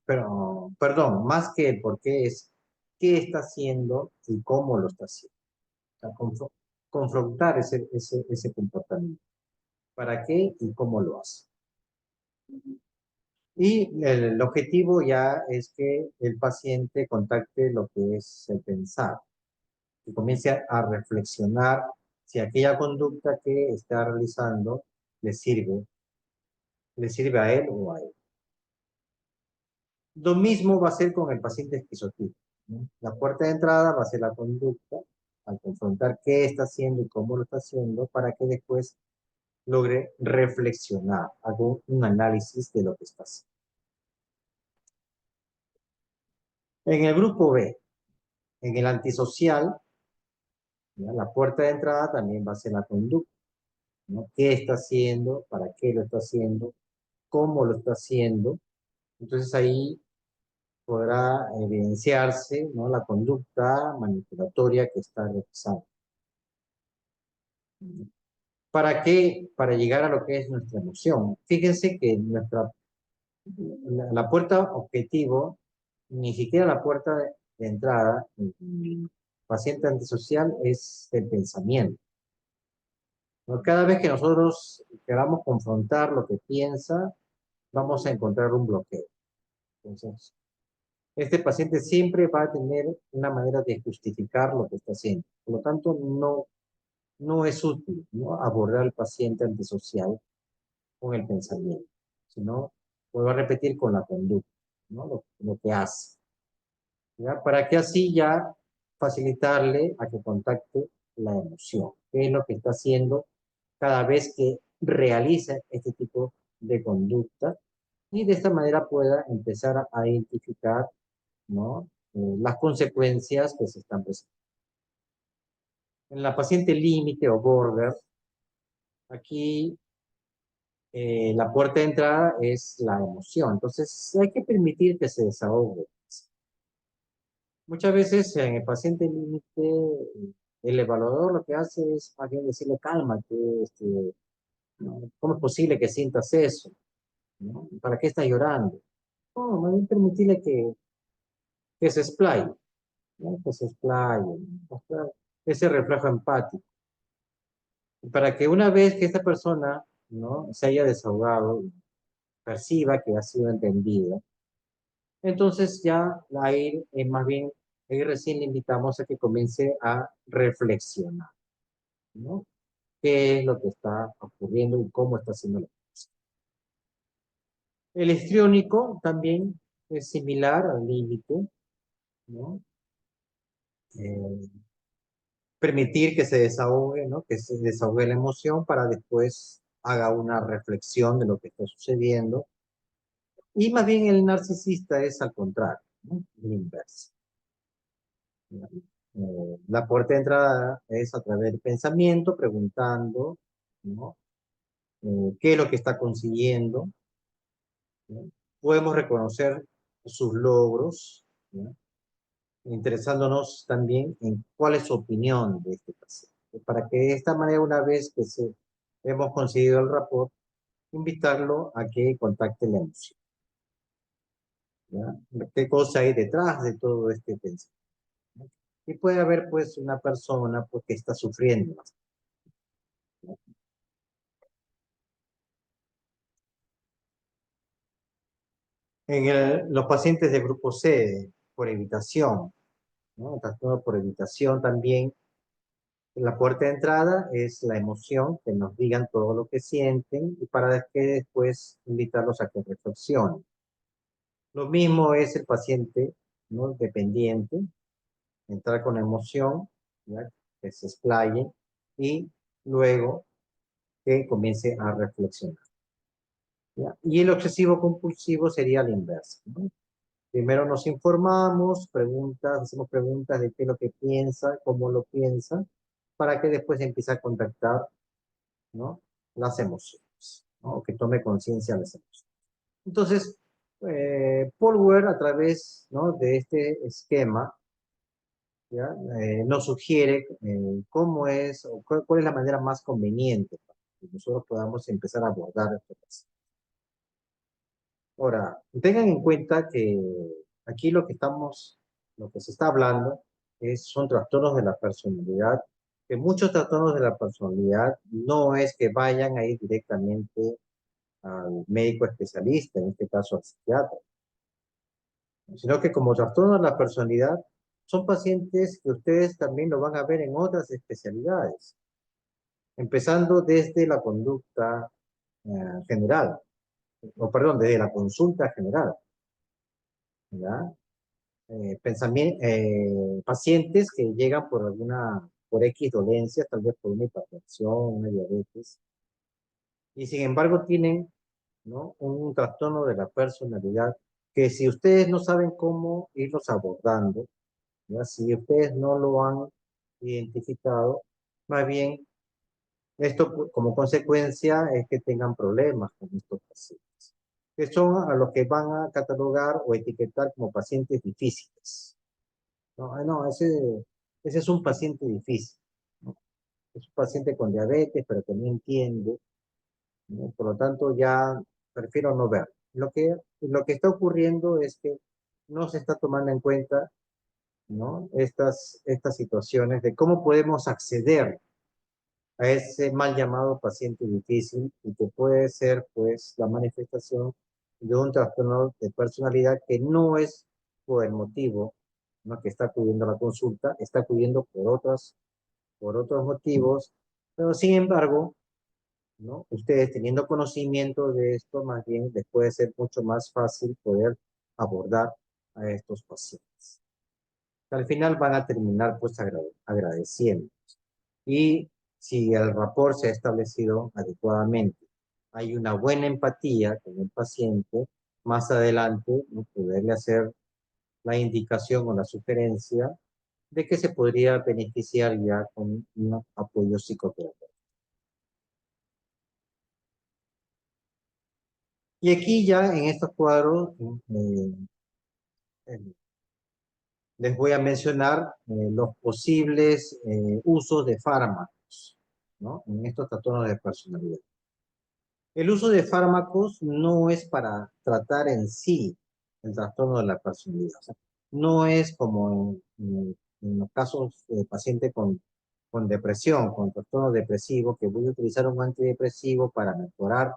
Speaker 1: Pero, perdón, más que el por qué es qué está haciendo y cómo lo está haciendo. O sea, confrontar ese comportamiento. ¿Para qué y cómo lo hace? Y el objetivo ya es que el paciente contacte lo que es el pensar, que comience a reflexionar si aquella conducta que está realizando le sirve a él o a él. Lo mismo va a ser con el paciente esquizotípico, ¿no? La puerta de entrada va a ser la conducta, al confrontar qué está haciendo y cómo lo está haciendo, para que después logre reflexionar, hago un análisis de lo que está haciendo. En el grupo B, en el antisocial, ¿ya? La puerta de entrada también va a ser la conducta, ¿no? ¿Qué está haciendo? ¿Para qué lo está haciendo? ¿Cómo lo está haciendo? Entonces ahí podrá evidenciarse, ¿no? La conducta manipulatoria que está realizando. ¿Para qué? Para llegar a lo que es nuestra emoción. Fíjense que la puerta objetivo, ni siquiera la puerta de entrada, el paciente antisocial es el pensamiento, ¿no? Cada vez que nosotros queramos confrontar lo que piensa, vamos a encontrar un bloqueo. Entonces, este paciente siempre va a tener una manera de justificar lo que está haciendo. Por lo tanto, no es útil, ¿no? Abordar al paciente antisocial con el pensamiento, sino, vuelvo a repetir, con la conducta, ¿no? Lo que hace, ¿ya? Para que así ya facilitarle a que contacte la emoción, qué es lo que está haciendo cada vez que realiza este tipo de conducta y de esta manera pueda empezar a identificar, ¿no? Las consecuencias que se están presentando. En la paciente límite o border, aquí la puerta de entrada es la emoción. Entonces hay que permitir que se desahogue. Muchas veces en el paciente límite, el evaluador lo que hace es más bien decirle, cálmate, ¿no? ¿Cómo es posible que sientas eso? ¿No? ¿Para qué estás llorando? No, más bien permitirle que se explaye, ¿no? Que se explaye, mostrar ese reflejo empático. Para que una vez que esta persona, ¿no? Se haya desahogado, perciba que ha sido entendida, entonces ya ahí más bien, ahí recién le invitamos a que comience a reflexionar, ¿no? ¿Qué es lo que está ocurriendo y cómo está haciendo la cosa? El histriónico también es similar al límite, ¿no? Eh, permitir que se desahogue, ¿no? Que se desahogue la emoción para después haga una reflexión de lo que está sucediendo. Y más bien el narcisista es al contrario, ¿no? El inverso. La puerta de entrada es a través del pensamiento, preguntando, ¿no? ¿Qué es lo que está consiguiendo? ¿No? podemos reconocer sus logros, ¿ya? Interesándonos también en cuál es su opinión de este paciente, para que de esta manera, una vez que hemos conseguido el rapport, invitarlo a que contacte la emoción, ¿ya? ¿Qué cosa hay detrás de todo este pensamiento? Y puede haber, pues, una persona pues, que está sufriendo, ¿no? Los pacientes de grupo C, por evitación, ¿no? Trastorno por evitación también. La puerta de entrada es la emoción, que nos digan todo lo que sienten y para que después invitarlos a que reflexionen. Lo mismo es el paciente, ¿no? Dependiente, entrar con emoción, ¿ya? Que se explaye y luego que comience a reflexionar, ¿ya? Y el obsesivo compulsivo sería la inversa, ¿no? Primero nos informamos, hacemos preguntas de qué es lo que piensa, cómo lo piensa, para que después empiece a contactar, ¿no? Las emociones, ¿no? Que tome conciencia de las emociones. Entonces, Paul Ware, a través, ¿no? de este esquema, ¿ya? Nos sugiere cómo es o cuál es la manera más conveniente para que nosotros podamos empezar a abordar este caso. Ahora, tengan en cuenta que aquí lo que se está hablando son trastornos de la personalidad, que muchos trastornos de la personalidad no es que vayan a ir directamente al médico especialista, en este caso al psiquiatra, sino que como trastorno de la personalidad son pacientes que ustedes también lo van a ver en otras especialidades, empezando desde la conducta general, o perdón, desde la consulta general, ¿ya? Pacientes que llegan por X dolencia, tal vez por una hipertensión, una diabetes, y sin embargo tienen, ¿no? Un trastorno de la personalidad que si ustedes no saben cómo irlos abordando, ¿ya? Si ustedes no lo han identificado, más bien esto como consecuencia es que tengan problemas con estos pacientes, que son a los que van a catalogar o etiquetar como pacientes difíciles. No, no, ese es un paciente difícil, ¿no? Es un paciente con diabetes, pero que no entiende, ¿no? Por lo tanto, ya prefiero no ver. Lo que está ocurriendo es que no se está tomando en cuenta, ¿no? Estas situaciones de cómo podemos acceder a ese mal llamado paciente difícil y que puede ser, pues, la manifestación de un trastorno de personalidad que no es por el motivo, ¿no? que está acudiendo a la consulta, está acudiendo por otros motivos, pero sin embargo, ¿no? Ustedes teniendo conocimiento de esto, más bien les puede ser mucho más fácil poder abordar a estos pacientes. Al final van a terminar pues agradeciendo. Y si el rapport se ha establecido adecuadamente, hay una buena empatía con el paciente, más adelante, ¿no? Poderle hacer la indicación o la sugerencia de que se podría beneficiar ya con un apoyo psicoterapéutico. Y aquí ya en estos cuadros eh, les voy a mencionar los posibles usos de fármacos, ¿no? En estos trastornos de personalidad. El uso de fármacos no es para tratar en sí el trastorno de la personalidad. O sea, no es como en los casos de paciente con depresión, con trastorno depresivo, que voy a utilizar un antidepresivo para mejorar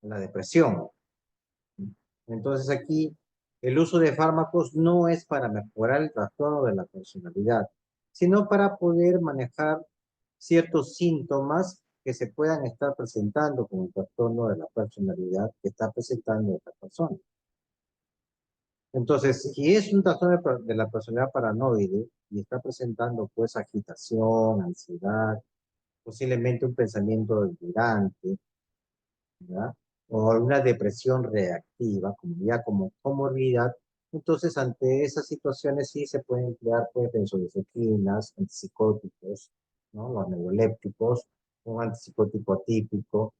Speaker 1: la depresión. Entonces aquí el uso de fármacos no es para mejorar el trastorno de la personalidad, sino para poder manejar ciertos síntomas que se puedan estar presentando con el trastorno de la personalidad que está presentando esta persona. Entonces, si es un trastorno de la personalidad paranoide y está presentando pues agitación, ansiedad, posiblemente un pensamiento delirante, ¿verdad? O alguna depresión reactiva, como ya como comorbilidad, entonces ante esas situaciones sí se pueden emplear pues benzodiazepinas, antipsicóticos, ¿no? Los neurolépticos, un antipsicótico atípico,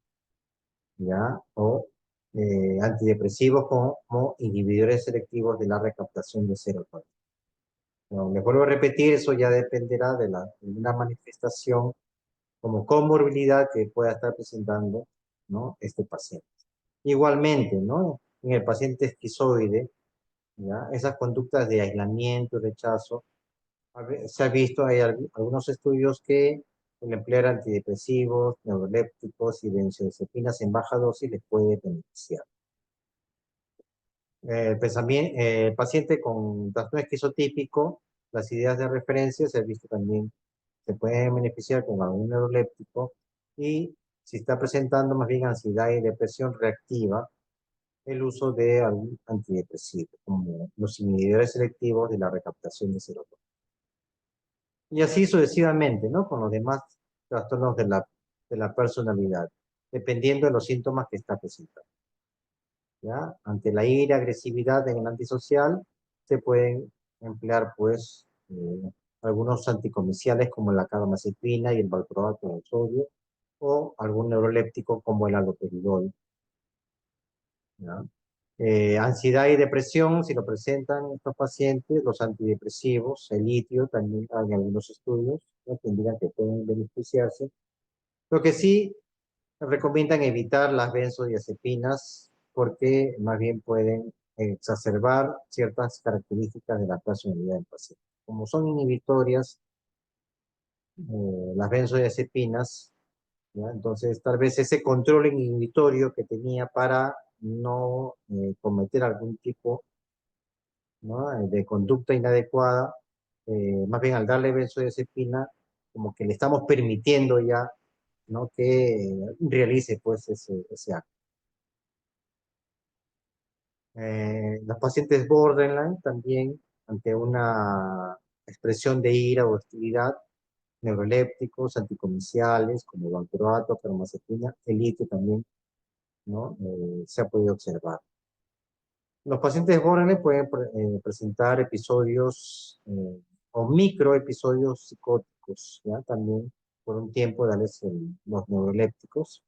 Speaker 1: ¿ya? O antidepresivos como inhibidores selectivos de la recaptación de serotonina. Bueno, les vuelvo a repetir, eso ya dependerá de una manifestación como comorbilidad que pueda estar presentando, ¿no?, este paciente. Igualmente, ¿no?, en el paciente esquizoide, ¿ya?, esas conductas de aislamiento, rechazo, se ha visto, hay algunos estudios que el emplear antidepresivos, neurolépticos y benzodiazepinas en baja dosis les puede beneficiar. El paciente con trastorno esquizotípico, las ideas de referencia se ha visto también, se pueden beneficiar con algún neuroléptico, y si está presentando más bien ansiedad y depresión reactiva, el uso de algún antidepresivo, como los inhibidores selectivos de la recaptación de serotonina. Y así sucesivamente, ¿no?, con los demás trastornos de la personalidad, dependiendo de los síntomas que está presentando. ¿Ya? Ante la ira, agresividad en el antisocial, se pueden emplear, pues, algunos anticomerciales como la carbamazepina y el valproato de sodio, o algún neuroléptico como el haloperidol. ¿Ya? Ansiedad y depresión, si lo presentan estos pacientes, los antidepresivos, el litio, también hay algunos estudios, ¿no?, que indican que pueden beneficiarse. Lo que sí recomiendan evitar las benzodiazepinas porque más bien pueden exacerbar ciertas características de la personalidad del paciente. Como son inhibitorias, las benzodiazepinas, ¿ya?, entonces tal vez ese control inhibitorio que tenía para no cometer algún tipo, ¿no?, de conducta inadecuada, más bien al darle benzodiazepina, como que le estamos permitiendo ya, ¿no?, que realice, pues, ese acto. Los pacientes borderline también, ante una expresión de ira o hostilidad, neurolépticos, anticomerciales, como valproato, carbamazepina, el litio también, ¿no?, se ha podido observar. Los pacientes borderline pueden presentar episodios o microepisodios psicóticos, ¿ya?, también por un tiempo darles los neurolépticos.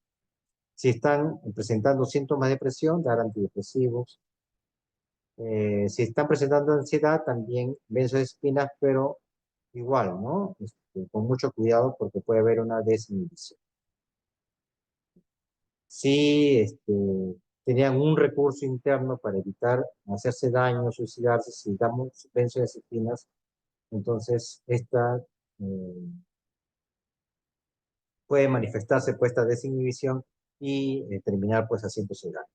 Speaker 1: Si están presentando síntomas de depresión, dar antidepresivos. Si están presentando ansiedad, también benzodiazepinas, pero igual, ¿no? Con mucho cuidado porque puede haber una desinhibición. Si tenían un recurso interno para evitar hacerse daño, suicidarse, si damos benzodiazepinas, entonces esta puede manifestarse pues esta desinhibición y terminar pues haciéndose daño.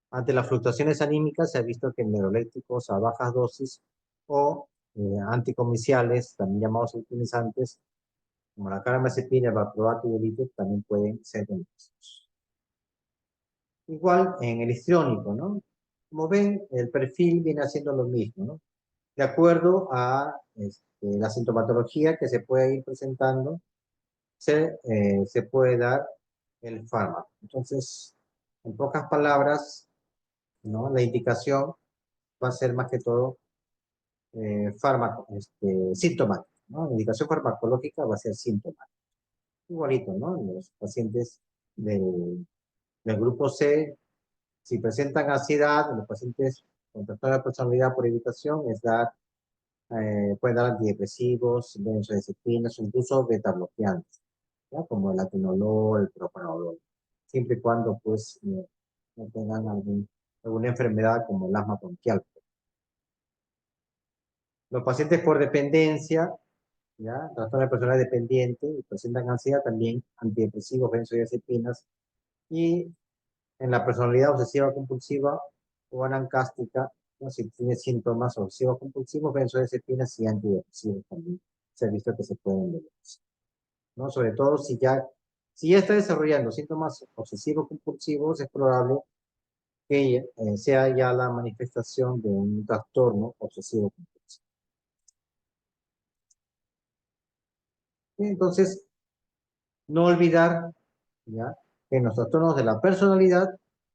Speaker 1: Ante las fluctuaciones anímicas se ha visto que neurolépticos a bajas dosis o anticomiciales, también llamados optimizantes, como la carbamazepina, el valproato y el litio, también pueden ser beneficiosos. Igual en el histriónico, ¿no? Como ven, el perfil viene haciendo lo mismo, ¿no? De acuerdo a la sintomatología que se puede ir presentando, se puede dar el fármaco. Entonces, en pocas palabras, ¿no?, la indicación va a ser más que todo fármaco, sintomática, ¿no? La indicación farmacológica va a ser sintomática. Igualito, ¿no? Los pacientes del grupo C, si presentan ansiedad, los pacientes con trastorno de personalidad por evitación, pueden dar antidepresivos, benzodiazepinas, incluso beta-bloqueantes, ¿ya?, como el atenolol, el propranolol, siempre y cuando pues no tengan alguna enfermedad como el asma bronquial. Los pacientes por dependencia, ¿ya?, trastorno de personalidad dependiente, presentan ansiedad, también antidepresivos, benzodiazepinas, y en la personalidad obsesiva compulsiva o anancástica, ¿no?, si tiene síntomas obsesivos compulsivos, benzodiazepinas y antidepresivos también se ha visto que se pueden beneficiar, ¿no? Sobre todo si ya está desarrollando síntomas obsesivos compulsivos, es probable que sea ya la manifestación de un trastorno obsesivo compulsivo. Entonces, no olvidar, ¿ya?, que en los trastornos de la personalidad,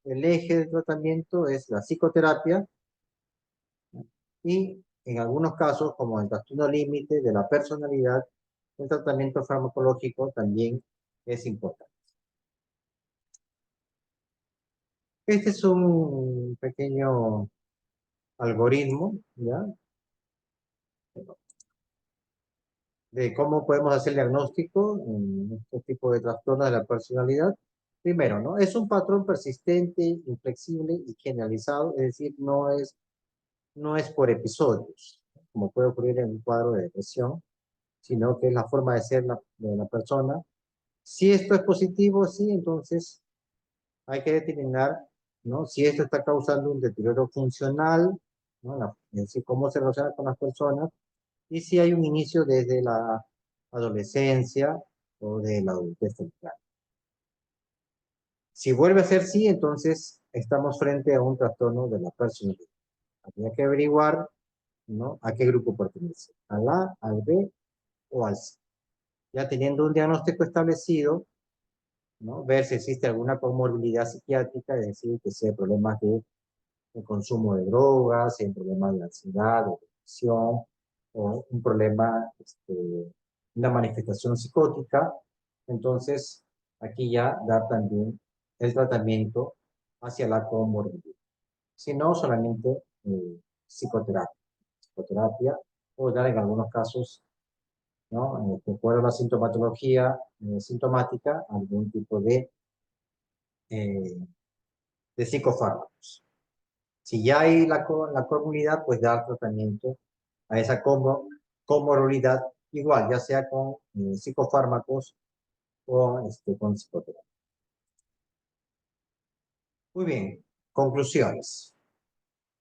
Speaker 1: el eje del tratamiento es la psicoterapia, ¿no?, y en algunos casos, como el trastorno límite de la personalidad, el tratamiento farmacológico también es importante. Este es un pequeño algoritmo, ¿ya? De cómo podemos hacer el diagnóstico en este tipo de trastornos de la personalidad. Primero, ¿no? Es un patrón persistente, inflexible y generalizado, es decir, no es por episodios, como puede ocurrir en un cuadro de depresión, sino que es la forma de ser de la persona. Si esto es positivo, sí, entonces hay que determinar, ¿no? Si esto está causando un deterioro funcional, ¿no? Es decir, cómo se relaciona con las personas, y si hay un inicio desde la adolescencia o de la adultez temprana. Si vuelve a ser sí, entonces estamos frente a un trastorno de la personalidad. Habría que averiguar, ¿no? A qué grupo pertenece, al A, al B o al C. Ya teniendo un diagnóstico establecido, ¿no? Ver si existe alguna comorbilidad psiquiátrica, es decir, que sea problemas de consumo de drogas, si hay problemas de ansiedad o depresión, o un problema, una manifestación psicótica. Entonces, aquí ya da también el tratamiento hacia la comorbilidad. Si no, solamente psicoterapia, psicoterapia, o dar en algunos casos, ¿no? De acuerdo a la sintomatología sintomática, algún tipo eh, de psicofármacos. Si ya hay la comorbilidad, pues dar tratamiento a esa comorbilidad, igual, ya sea con psicofármacos o con psicoterapia. Muy bien, conclusiones.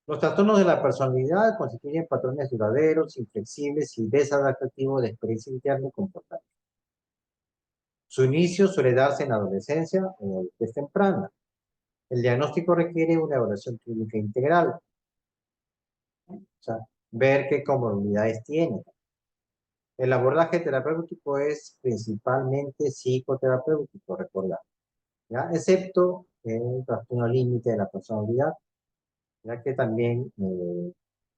Speaker 1: Los trastornos de la personalidad constituyen patrones duraderos, inflexibles y desadaptativos de experiencia interna y comportamiento. Su inicio suele darse en la adolescencia o adultez temprana. El diagnóstico requiere una evaluación clínica integral, ¿no? O sea, ver qué comorbilidades tiene. El abordaje terapéutico es principalmente psicoterapéutico, recordar, ¿ya? Excepto el trastorno límite de la personalidad, ya que también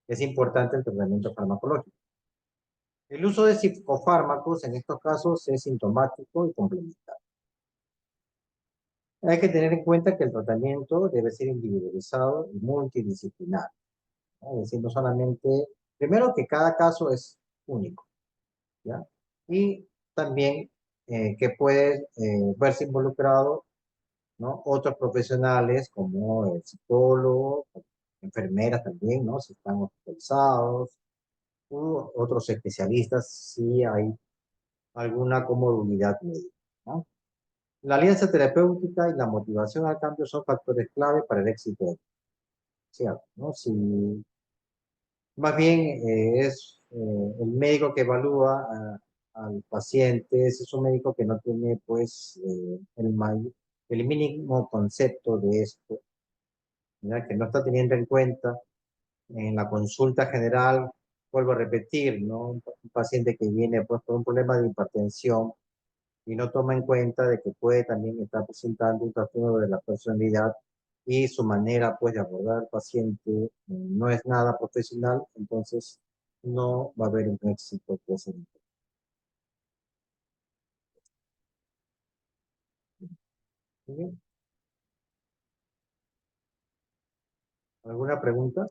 Speaker 1: es importante el tratamiento farmacológico. El uso de psicofármacos en estos casos es sintomático y complementario. Hay que tener en cuenta que el tratamiento debe ser individualizado y multidisciplinar, ¿no? Es decir, no solamente, primero que cada caso es único, ¿ya? Y también que puede verse involucrado, ¿no? Otros profesionales como el psicólogo, enfermeras también, ¿no? Si están hospitalizados, u otros especialistas si hay alguna comorbilidad médica, ¿no? La alianza terapéutica y la motivación al cambio son factores clave para el éxito, ¿cierto? ¿No? Si más bien el médico que evalúa al paciente, ese es un médico que no tiene pues el mínimo concepto de esto, ¿ya? Que no está teniendo en cuenta en la consulta general, vuelvo a repetir, ¿no? Un paciente que viene pues por un problema de hipertensión y no toma en cuenta de que puede también estar presentando un trastorno de la personalidad y su manera pues de abordar al paciente no es nada profesional, entonces no va a haber un éxito pues, ¿sí? ¿Alguna pregunta?